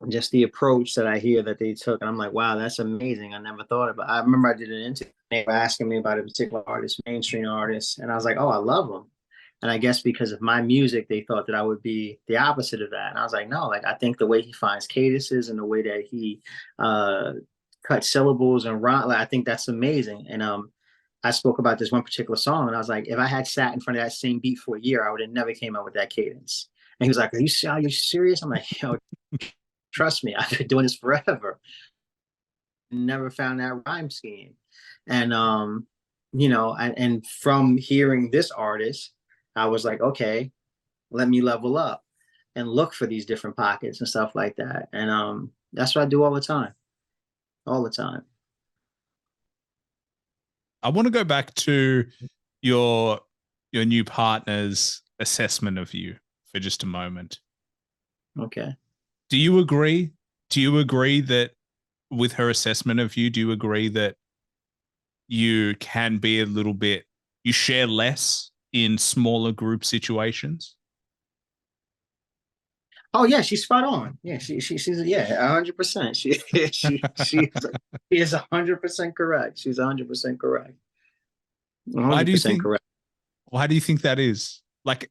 just the approach that I hear that they took, and I'm like, wow, that's amazing. I never thought about it. I remember I did an interview, they were asking me about a particular artist, mainstream artist, and I was like, oh, I love them. And I guess because of my music, they thought that I would be the opposite of that. And I was like, no, like I think the way he finds cadences and the way that he uh cuts syllables and rhyme, like, I think that's amazing. And I spoke about this one particular song, and I was like, if I had sat in front of that same beat for a year, I would have never came up with that cadence. And he was like, are you serious? I'm like, yo, trust me, I've been doing this forever. Never found that rhyme scheme. And and from hearing this artist, I was like, okay, let me level up and look for these different pockets and stuff like that. And that's what I do all the time. All the time. I want to go back to your your new partner's assessment of you for just a moment. Okay. Do you agree? Do you agree that with her assessment of you, do you agree that you can be a little bit, you share less in smaller group situations? Oh yeah, she's spot on. Yeah, she's, yeah, 100%. She is 100% correct. She's 100% correct. Why do you 100% think correct. Why do you think that is? Like,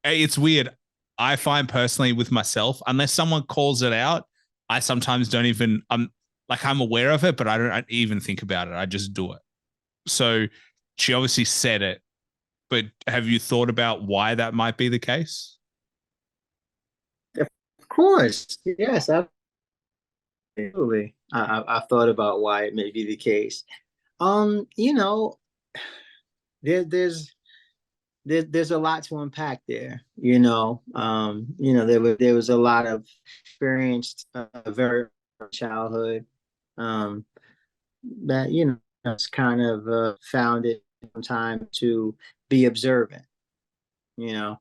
it's weird. I find personally with myself, unless someone calls it out, I sometimes don't even, I'm aware of it, but I don't even think about it. I just do it. So she obviously said it, but have you thought about why that might be the case? Of course, yes, absolutely. I've thought about why it may be the case. You know, there, there's there's a lot to unpack there. There was a lot of experienced very childhood um, that it's kind of found it time to be observant. You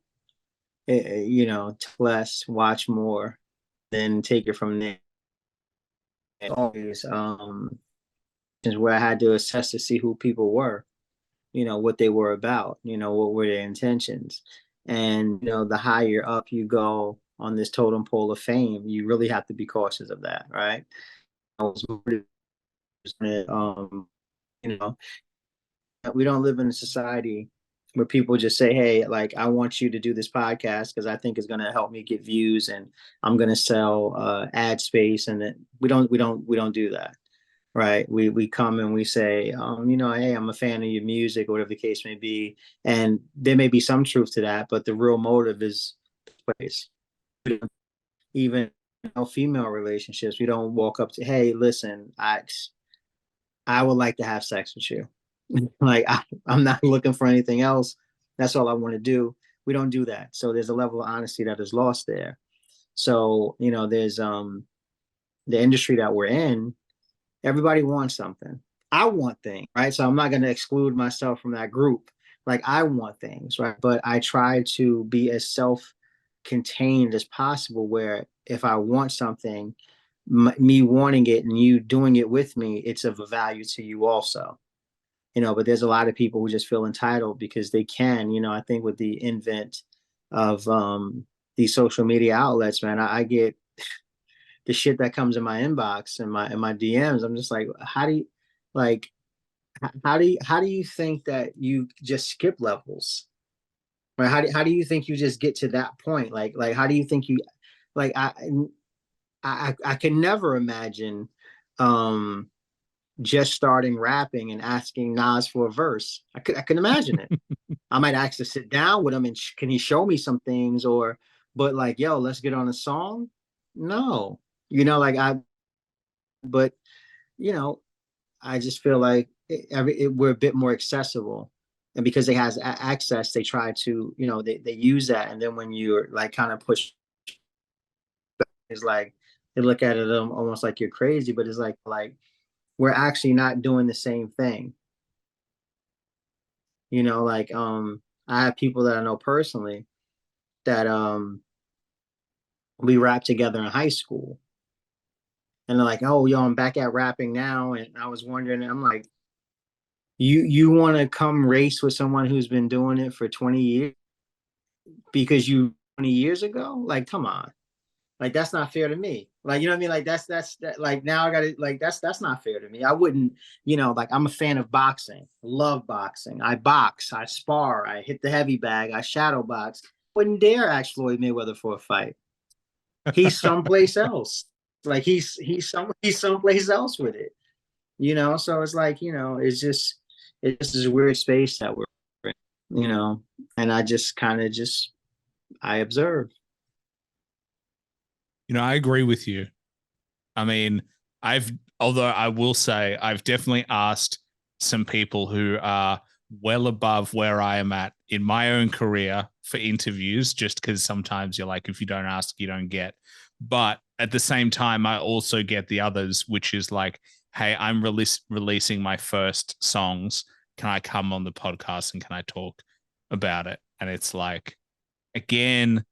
know, less, watch more, then take it from there. And always where I had to assess to see who people were, what they were about, what were their intentions. And, the higher up you go on this totem pole of fame, you really have to be cautious of that, right? I was, um, you know, we don't live in a society where people just say, hey, like, I want you to do this podcast because I think it's going to help me get views and I'm going to sell ad space. And that we don't do that. Right. We come and we say, hey, I'm a fan of your music or whatever the case may be. And there may be some truth to that, but the real motive is place. Even female relationships, we don't walk up to, hey, listen, I would like to have sex with you. Like I'm not looking for anything else. That's all I want to do. We don't do that. So there's a level of honesty that is lost there. So, there's the industry that we're in, everybody wants something. I want things, right? So I'm not going to exclude myself from that group. Like I want things, right? But I try to be as self-contained as possible where if I want something, me wanting it and you doing it with me, it's of a value to you also. But there's a lot of people who just feel entitled because they can, I think with the invent of these social media outlets, man, I get the shit that comes in my inbox and my DMs. I'm just like, like how do you think that you just skip levels? Right? How do you think you just get to that point? Like how do you think you like I can never imagine um just starting rapping and asking Nas for a verse. I could imagine it. I might ask to sit down with him and can he show me some things but like yo, let's get on a song. No, like but you know, I just feel like we're a bit more accessible, and because they has access, they try to they use that, and then when you're like kind of push, it's like they look at it almost like you're crazy, but it's like we're actually not doing the same thing. Like I have people that I know personally that we rap together in high school, and they're like, oh yo, I'm back at rapping now, and I was wondering, I'm like, you want to come race with someone who's been doing it for 20 years because you 20 years ago? Like, come on. Like that's not fair to me. Like, you know what I mean? Like that's that, like now I gotta like that's not fair to me. I wouldn't, like I'm a fan of boxing, love boxing. I box, I spar, I hit the heavy bag, I shadow box. Wouldn't dare ask Floyd Mayweather for a fight. He's someplace else. Like he's someplace else with it. So it's like, it's just this weird space that we're in, and I just kind of just I observe. I agree with you. I mean, although I will say, I've definitely asked some people who are well above where I am at in my own career for interviews, just because sometimes you're like, if you don't ask, you don't get. But at the same time, I also get the others, which is like, hey, I'm releasing my first songs. Can I come on the podcast and can I talk about it? And it's like, again,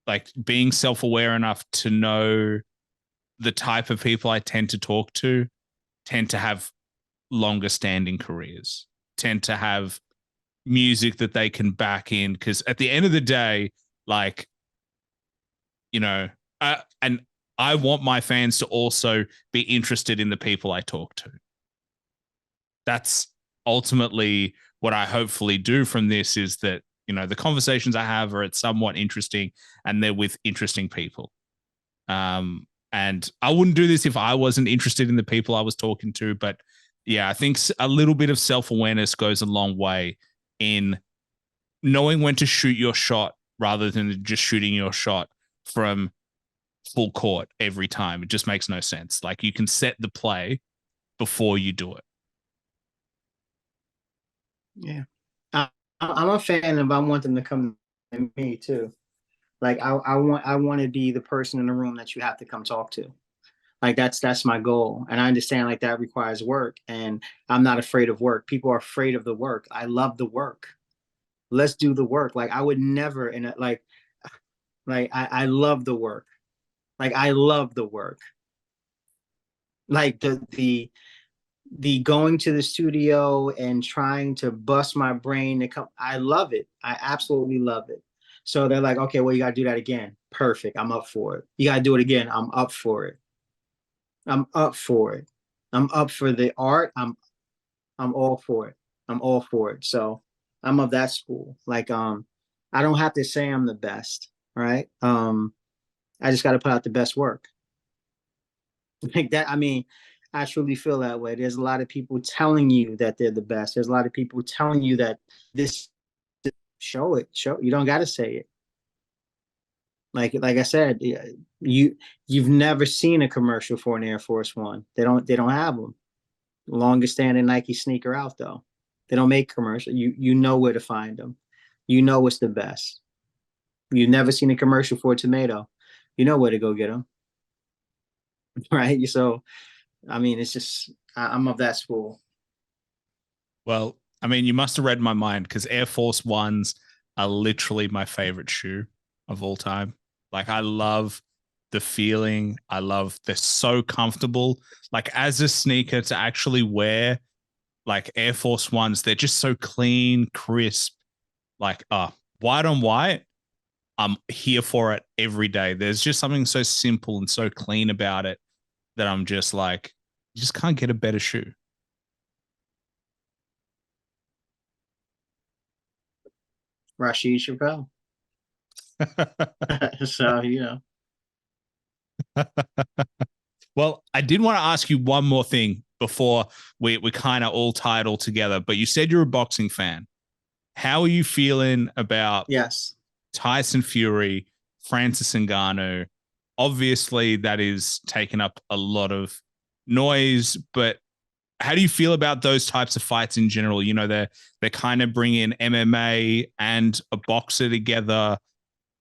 like being self-aware enough to know the type of people I tend to talk to tend to have longer standing careers, tend to have music that they can back in. Because at the end of the day, like, and I want my fans to also be interested in the people I talk to. That's ultimately what I hopefully do from this is that, the conversations I have are somewhat interesting and they're with interesting people. And I wouldn't do this if I wasn't interested in the people I was talking to. But yeah, I think a little bit of self-awareness goes a long way in knowing when to shoot your shot rather than just shooting your shot from full court every time. It just makes no sense. Like, you can set the play before you do it. Yeah. I'm a fan of, I want them to come to me too. Like I want to be the person in the room that you have to come talk to. Like that's my goal. And I understand like that requires work, and I'm not afraid of work. People are afraid of the work. I love the work. Let's do the work. Like I would never in a, like I love the work. Like I love the work. Like the going to the studio and trying to bust my brain to come. I love it. I absolutely love it. So they're like, okay, well, you got to do that again. Perfect. I'm up for it. You got to do it again. I'm up for it. I'm up for it. I'm up for the art. I'm all for it. I'm all for it. So I'm of that school. Like, I don't have to say I'm the best, right? I just got to put out the best work. Like that. I mean, I truly feel that way. There's a lot of people telling you that they're the best. There's a lot of people telling you that this, show it. Show, you don't got to say it. Like I said, you've never seen a commercial for an Air Force One. They don't have them. Longest standing Nike sneaker out though. They don't make commercial. You know where to find them. You know what's the best. You've never seen a commercial for a tomato. You know where to go get them. Right? So I mean, it's just I'm of that school. Well, I mean, you must have read my mind, because Air Force Ones are literally my favorite shoe of all time. Like, I love the feeling. I love, they're so comfortable. Like, as a sneaker to actually wear, like, Air Force Ones, they're just so clean, crisp. Like, white on white, I'm here for it every day. There's just something so simple and so clean about it that I'm just like, you just can't get a better shoe. Rasheed Chappell. So Well, I did want to ask you one more thing before we kind of all tie it all together. But you said you're a boxing fan. How are you feeling about yes. Tyson Fury, Francis Ngannou? Obviously, that is taking up a lot of noise, but how do you feel about those types of fights in general? They're kind of bringing MMA and a boxer together.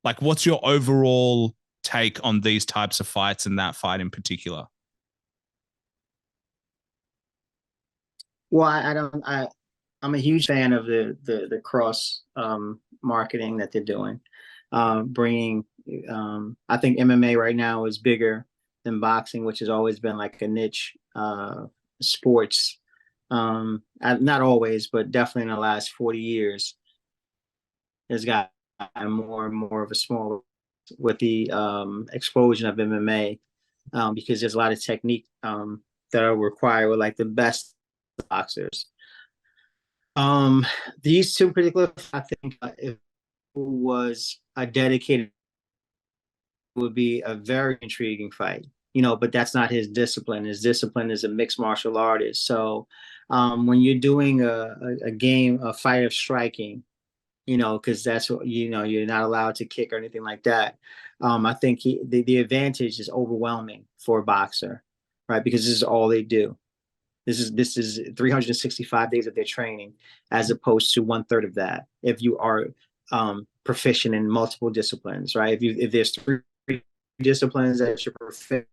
Like, what's your overall take on these types of fights and that fight in particular? Well, I don't. I'm a huge fan of the cross marketing that they're doing. Bringing, I think MMA right now is bigger than boxing, which has always been like a niche sports. Not always, but definitely in the last 40 years, has got more and more of a smaller with the explosion of MMA, because there's a lot of technique that are required with like the best boxers. Um, these two particular, I think, if it was a dedicated, would be a very intriguing fight. But that's not his discipline. His discipline is a mixed martial artist. So, when you're doing a game, a fight of striking, because that's what you're not allowed to kick or anything like that. I think the advantage is overwhelming for a boxer, right? Because this is all they do. This is 365 days of their training, as opposed to one third of that. If you are proficient in multiple disciplines, right? If there's three disciplines that you're proficient,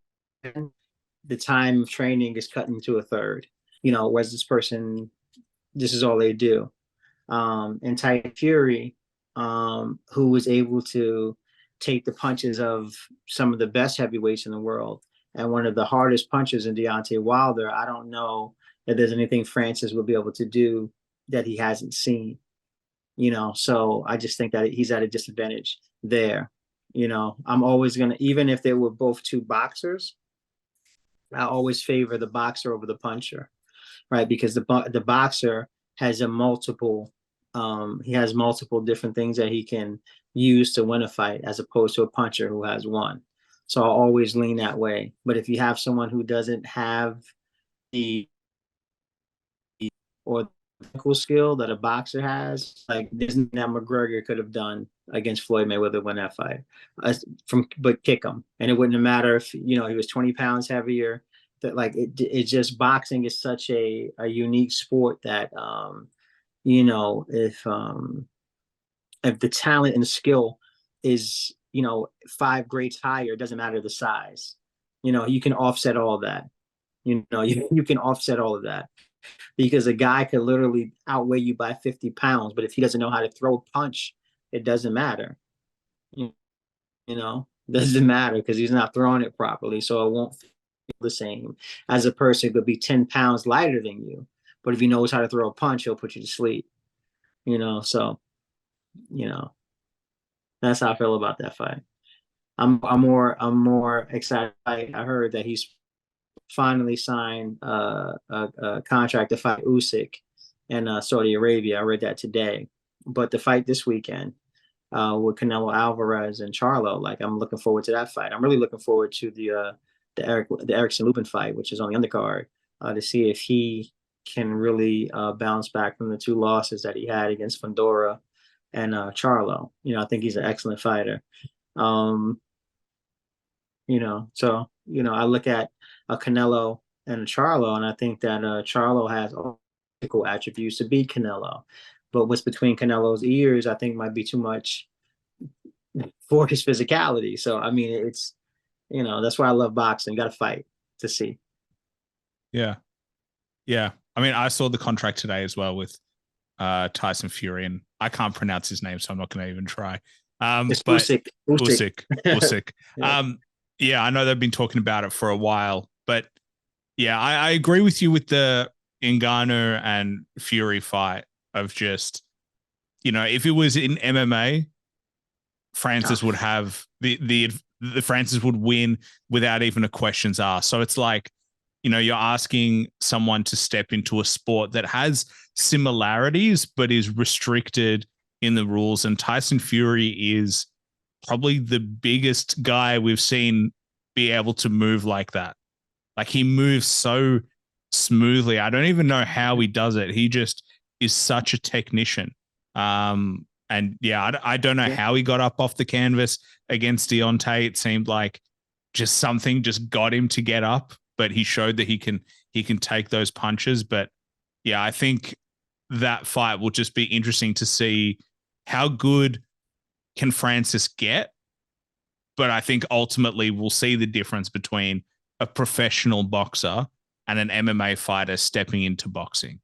the time of training is cut into a third. Whereas this person, this is all they do. And Tyson Fury, who was able to take the punches of some of the best heavyweights in the world and one of the hardest punches in Deontay Wilder. I don't know that there's anything Francis will be able to do that he hasn't seen. So I just think that he's at a disadvantage there. I'm always gonna, even if they were both two boxers, I always favor the boxer over the puncher, right? Because the boxer has a multiple he has multiple different things that he can use to win a fight as opposed to a puncher who has one. So I'll always lean that way. But if you have someone who doesn't have the or technical skill that a boxer has, like there's nothing that McGregor could have done against Floyd Mayweather win that fight, but kick him, and it wouldn't have mattered if he was 20 pounds heavier. That like it's just boxing is such a unique sport that if the talent and the skill is five grades higher, it doesn't matter the size. You can offset all of that. You can offset all of that because a guy could literally outweigh you by 50 pounds, but if he doesn't know how to throw a punch, it doesn't matter. Doesn't matter because he's not throwing it properly, so it won't feel the same as a person who could be 10 pounds lighter than you, but if he knows how to throw a punch, he'll put you to sleep. So you know that's how I feel about that fight. I'm more excited. I heard that he's finally signed a contract to fight Usyk in Saudi Arabia. I read that today. But the fight this weekend with Canelo Alvarez and Charlo, like I'm looking forward to that fight. I'm really looking forward to the Erickson Lubin fight, which is on the undercard, to see if he can really bounce back from the two losses that he had against Fundora and Charlo. I think he's an excellent fighter. Um, I look at a Canelo and a Charlo, and I think that Charlo has all physical attributes to beat Canelo. But what's between Canelo's ears, I think, might be too much for his physicality. So, I mean, that's why I love boxing. You got to fight to see. Yeah. Yeah. I mean, I saw the contract today as well with Tyson Fury, and I can't pronounce his name, so I'm not going to even try. It's But Usyk. Usyk. Yeah. Yeah, I know they've been talking about it for a while, but yeah, I agree with you with the Ngannou and Fury fight of just, if it was in MMA, Francis would have the Francis would win without even a questions asked. So it's like, you're asking someone to step into a sport that has similarities but is restricted in the rules. And Tyson Fury is probably the biggest guy we've seen be able to move like that. Like he moves so smoothly. I don't even know how he does it. He just is such a technician. And yeah, I don't know how he got up off the canvas against Deontay. It seemed like just something just got him to get up, but he showed that he can take those punches. But yeah, I think that fight will just be interesting to see how good can Francis get. But I think ultimately we'll see the difference between a professional boxer and an MMA fighter stepping into boxing.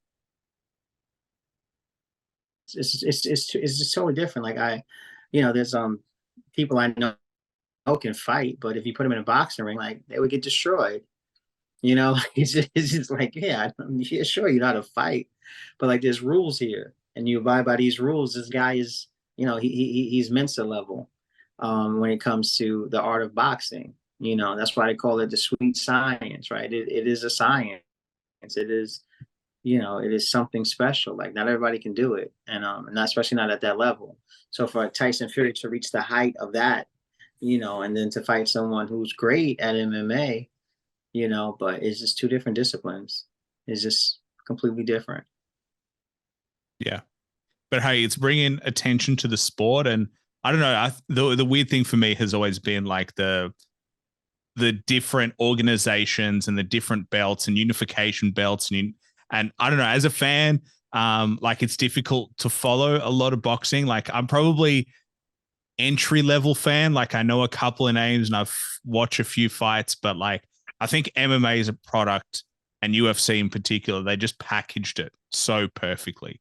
It's just totally different. Like there's people I know can fight, but if you put them in a boxing ring, like they would get destroyed. It's just like, yeah, sure, you know how to fight, but like there's rules here, and you abide by these rules. This guy is, he's Mensa level when it comes to the art of boxing. That's why they call it the sweet science, right? It is a science. It is, it is something special. Like not everybody can do it, and not especially not at that level. So for Tyson Fury to reach the height of that, and then to fight someone who's great at MMA, but it's just two different disciplines. It's just completely different. Yeah. But hey, it's bringing attention to the sport. And I don't know. The weird thing for me has always been like the different organizations and the different belts and unification belts. And I don't know, as a fan, like it's difficult to follow a lot of boxing. Like I'm probably entry level fan. Like I know a couple of names and I've watched a few fights, but like I think MMA is a product, and UFC in particular, they just packaged it so perfectly.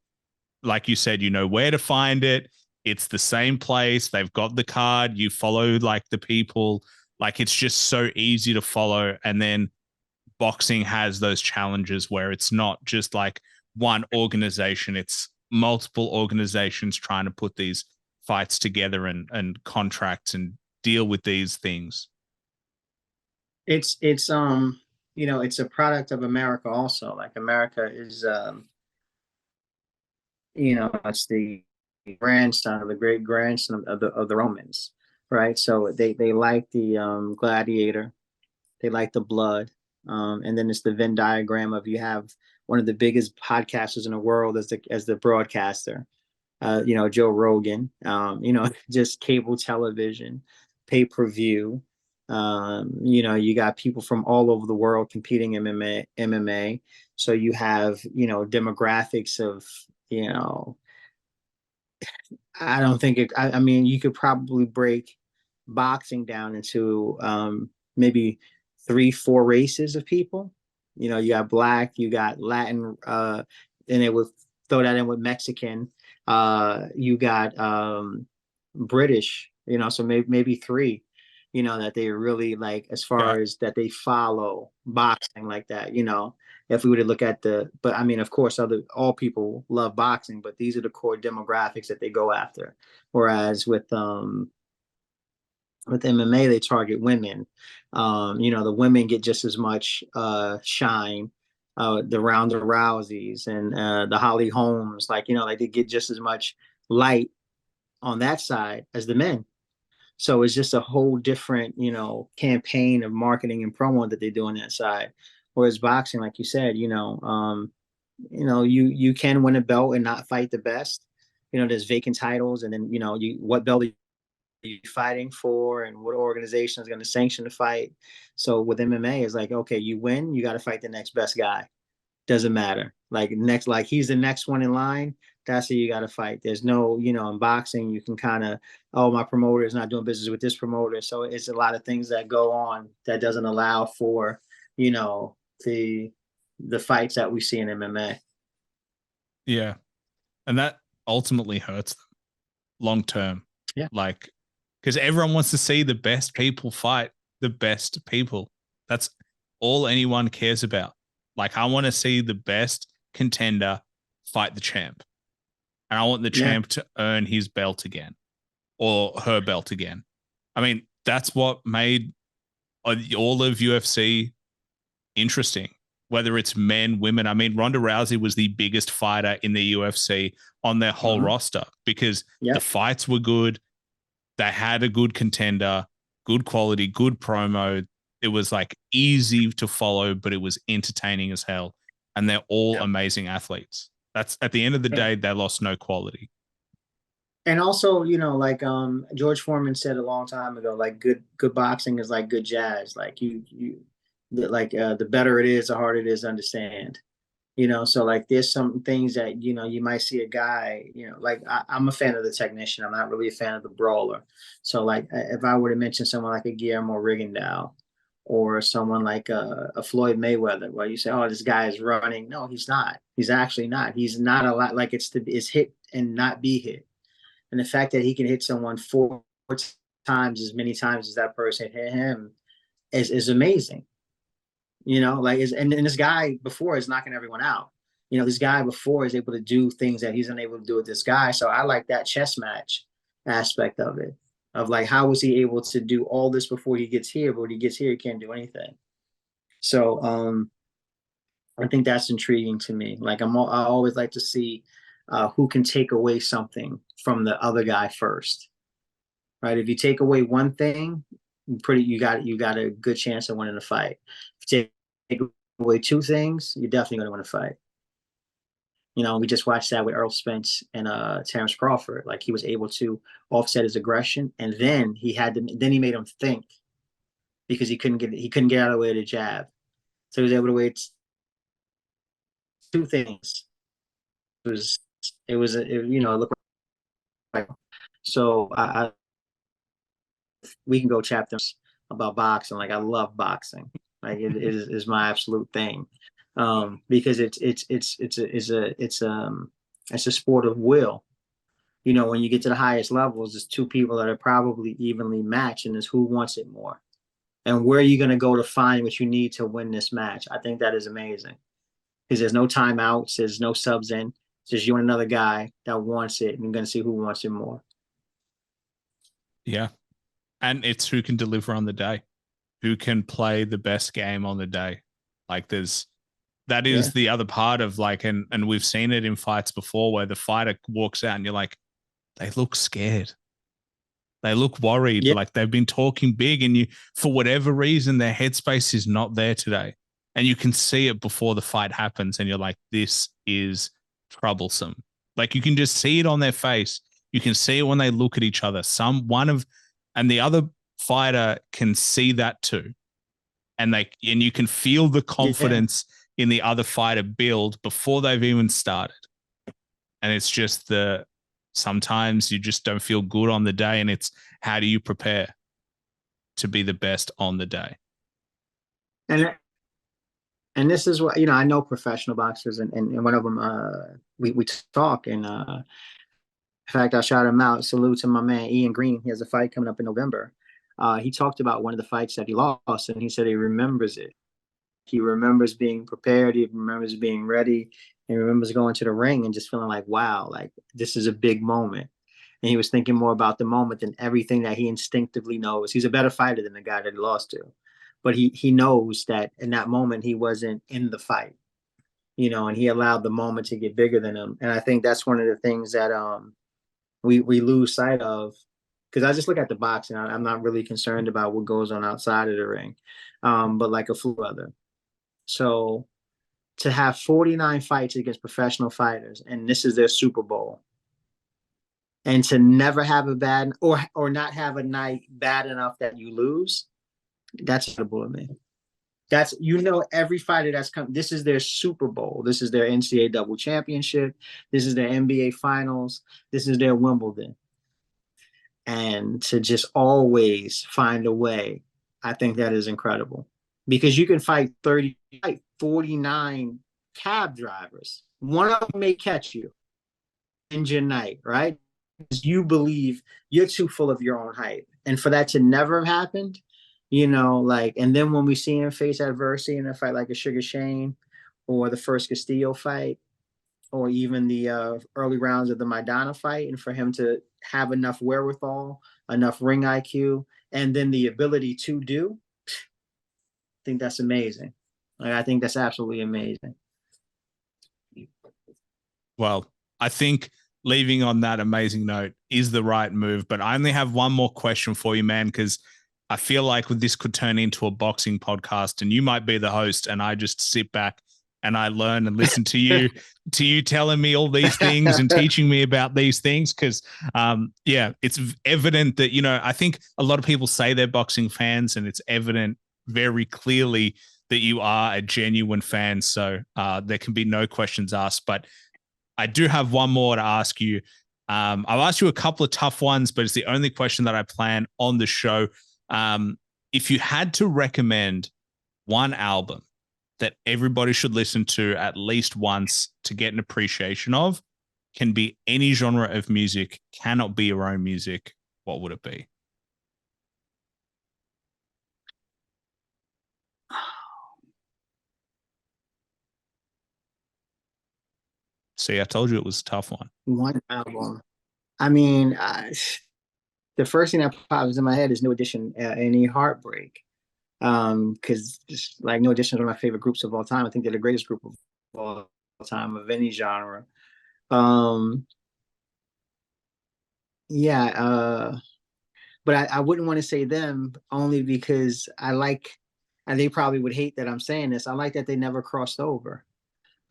Like you said, you know where to find it. It's the same place. They've got the card. You follow like the people. Like it's just so easy to follow. And then boxing has those challenges where it's not just like one organization, it's multiple organizations trying to put these fights together and contracts and deal with these things. It's a product of America also. Like America is it's the grandson, of the great grandson of the Romans, right? So they like the gladiator, they like the blood, and then it's the Venn diagram of, you have one of the biggest podcasters in the world as the broadcaster, Joe Rogan, just cable television, pay per view. You got people from all over the world competing in MMA. So you have, demographics of, you know, I don't think I mean, you could probably break boxing down into maybe three, four races of people. You got black, you got Latin, and it would throw that in with Mexican. You got British, so maybe three, that they really like, as Yeah. far as that they follow boxing like that. If we were to look at but I mean, of course, all people love boxing, but these are the core demographics that they go after. Whereas with MMA, they target women. The women get just as much shine. The Ronda Rouseys and the Holly Holmes, like they get just as much light on that side as the men. So it's just a whole different, campaign of marketing and promo that they do on that side. Whereas boxing, like you said, you can win a belt and not fight the best. There's vacant titles, and then what belt are you fighting for, and what organization is going to sanction the fight. So with MMA, it's like, okay, you win, you got to fight the next best guy. Doesn't matter. Like he's the next one in line. That's who you got to fight. There's no, in boxing, you can kind of, oh, my promoter is not doing business with this promoter. So it's a lot of things that go on that doesn't allow for, you know, the the fights that we see in MMA. Yeah. And that ultimately hurts them long term. Yeah. Like, because everyone wants to see the best people fight the best people. That's all anyone cares about. Like, I want to see the best contender fight the champ. And I want the Yeah. champ to earn his belt again or her belt again. I mean, that's what made all of UFC interesting, whether it's men, women. I mean, Ronda Rousey was the biggest fighter in the UFC on their whole roster because Yeah. the fights were good. They had a good contender, good quality, good promo. It was like easy to follow, but it was entertaining as hell. And they're all Yeah. amazing athletes. That's at the end of the day, they lost no quality. And also, like George Foreman said a long time ago, like good boxing is like good jazz. Like the better it is, the harder it is to understand. So like there's some things that you might see a guy, like I'm a fan of the technician. I'm not really a fan of the brawler. So like if I were to mention someone like a Guillermo Rigondeaux or someone like a Floyd Mayweather, where you say, oh, this guy is running. No, he's not. He's actually not. He's not a lot. Like it's hit and not be hit. And the fact that he can hit someone four times as many times as that person hit him is amazing. And this guy before is knocking everyone out. This guy before is able to do things that he's unable to do with this guy. So I like that chess match aspect of it. Of like, how was he able to do all this before he gets here? But when he gets here, he can't do anything. So I think that's intriguing to me. Like I always like to see who can take away something from the other guy first, right? If you take away one thing, you got a good chance of winning the fight. If you take away two things, you're definitely going to win a fight. We just watched that with Earl Spence and Terrence Crawford. Like he was able to offset his aggression, and then he made him think because he couldn't get out of the way of the jab, so he was able to wait two things. It looked like so. We can go chapters about boxing. Like I love boxing. Like it is my absolute thing. Because it's a sport of will. When you get to the highest levels, it's two people that are probably evenly matched, and it's who wants it more. And where are you going to go to find what you need to win this match? I think that is amazing because there's no timeouts, there's no subs in. It's just you and another guy that wants it, and you're going to see who wants it more. Yeah. And it's who can deliver on the day, who can play the best game on the day. Like there's that Yeah. is the other part of like, and we've seen it in fights before where the fighter walks out and you're like, they look scared. They look worried, Yeah. like they've been talking big, and you, for whatever reason, their headspace is not there today. And you can see it before the fight happens, and you're like, this is troublesome. Like you can just see it on their face. You can see it when they look at each other. And the other fighter can see that too. And you can feel the Yeah. confidence in the other fighter build before they've even started. And it's just sometimes you just don't feel good on the day, and it's how do you prepare to be the best on the day? And this is what, I know professional boxers, and one of them, we talk, and in fact, I shout him out. Salute to my man Ian Green. He has a fight coming up in November. He talked about one of the fights that he lost, and he said he remembers it. He remembers being prepared. He remembers being ready. He remembers going to the ring and just feeling like, wow, like this is a big moment. And he was thinking more about the moment than everything that he instinctively knows. He's a better fighter than the guy that he lost to, but he knows that in that moment he wasn't in the fight, and he allowed the moment to get bigger than him. And I think that's one of the things that we lose sight of, because I just look at the boxing. I'm not really concerned about what goes on outside of the ring, but like a few other. So to have 49 fights against professional fighters, and this is their Super Bowl, and to never have a bad or not have a night bad enough that you lose, that's incredible to me. That's, every fighter that's come, this is their Super Bowl. This is their NCAA double championship. This is their NBA finals. This is their Wimbledon. And to just always find a way, I think that is incredible. Because you can fight 49 cab drivers. One of them may catch you in your night, right? Because you believe you're too full of your own hype. And for that to never have happened, and then when we see him face adversity in a fight like a Sugar Shane or the first Castillo fight, or even the early rounds of the Maidana fight, and for him to have enough wherewithal, enough ring IQ, and then the ability to do, I think that's amazing. Like, I think that's absolutely amazing. Well, I think leaving on that amazing note is the right move. But I only have one more question for you, man, because I feel like this could turn into a boxing podcast, and you might be the host, and I just sit back and I learn and listen to you telling me all these things and teaching me about these things. Because, yeah, it's evident that, I think a lot of people say they're boxing fans, and it's evident very clearly that you are a genuine fan. So there can be no questions asked. But I do have one more to ask you. I'll ask you a couple of tough ones, but it's the only question that I plan on the show. If you had to recommend one album that everybody should listen to at least once to get an appreciation of, can be any genre of music, cannot be your own music, what would it be? See, I told you it was a tough one. One album. I mean, the first thing that pops in my head is New Edition, Any Heartbreak. Because just like No Edition is one of my favorite groups of all time. I think they're the greatest group of all time of any genre. Um, yeah, but I wouldn't want to say them only because and they probably would hate that I'm saying this. I like that they never crossed over.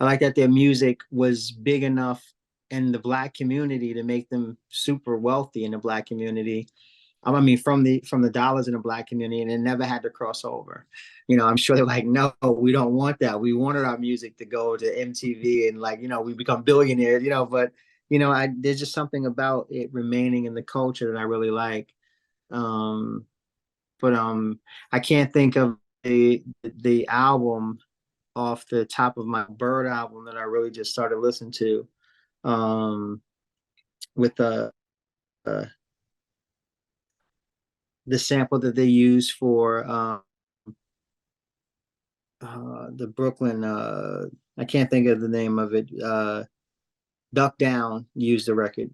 I like that their music was big enough in the Black community to make them super wealthy in the Black community. I mean, from the dollars in the Black community, and it never had to cross over. I'm sure they're like, no, we don't want that. We wanted our music to go to MTV and we become billionaires. But there's just something about it remaining in the culture that I really like. Um, but I can't think of the album off the top of my Bird album that I really just started listening to, with uh, the sample that they use for the Brooklyn. I can't think of the name of it. Duck Down used the record.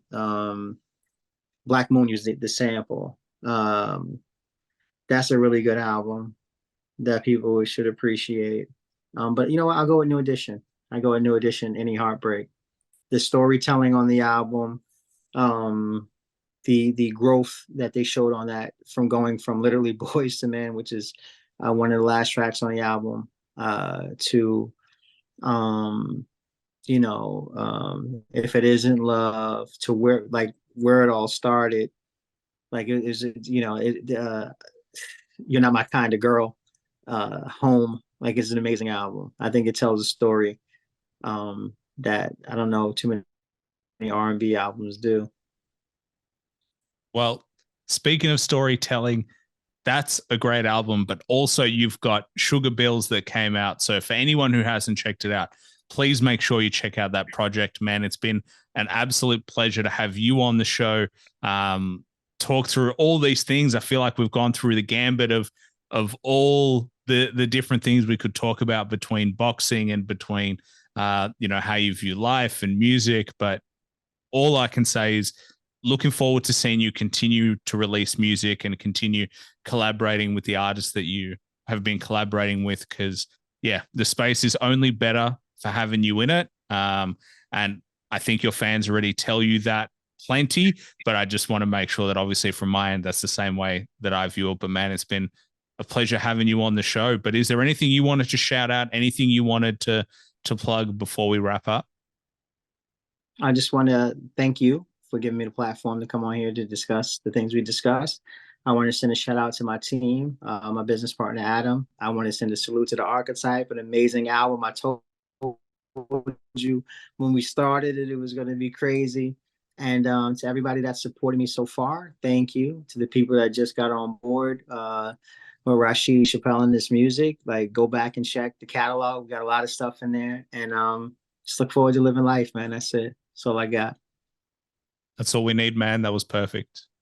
Black Moon used the sample. That's a really good album that people should appreciate. But you know what? I'll go with New Edition. I go with New Edition. Any Heartbreak. The storytelling on the album, um, the growth that they showed on that, from going from literally Boys to Men, which is one of the last tracks on the album, to um, if it isn't love, to where it all started. Like it is, you're not my kind of girl. Home, like, it's an amazing album. I think it tells a story that I don't know too many R&B albums do. Well, speaking of storytelling, that's a great album, but also you've got Sugar Bills that came out. So for anyone who hasn't checked it out, please make sure you check out that project, man. It's been an absolute pleasure to have you on the show. Talk through all these things. I feel like we've gone through the gambit of all the different things we could talk about between boxing and between how you view life and music. But all I can say is looking forward to seeing you continue to release music and continue collaborating with the artists that you have been collaborating with. Because yeah, the space is only better for having you in it. And I think your fans already tell you that plenty, but I just want to make sure that obviously from my end, that's the same way that I view it. But man, it's been a pleasure having you on the show. But is there anything you wanted to shout out? Anything you wanted to plug before we wrap up? I just want to thank you for giving me the platform to come on here to discuss the things we discussed. I want to send a shout out to my team, my business partner, Adam. I want to send a salute to the Archetype, an amazing album. I told you when we started it, it was going to be crazy. And to everybody that supported me so far, thank you. To the people that just got on board with Rasheed Chappell and this music, like, go back and check the catalog. We got a lot of stuff in there. And just look forward to living life, man. That's it. That's all I got. That's all we need, man. That was perfect.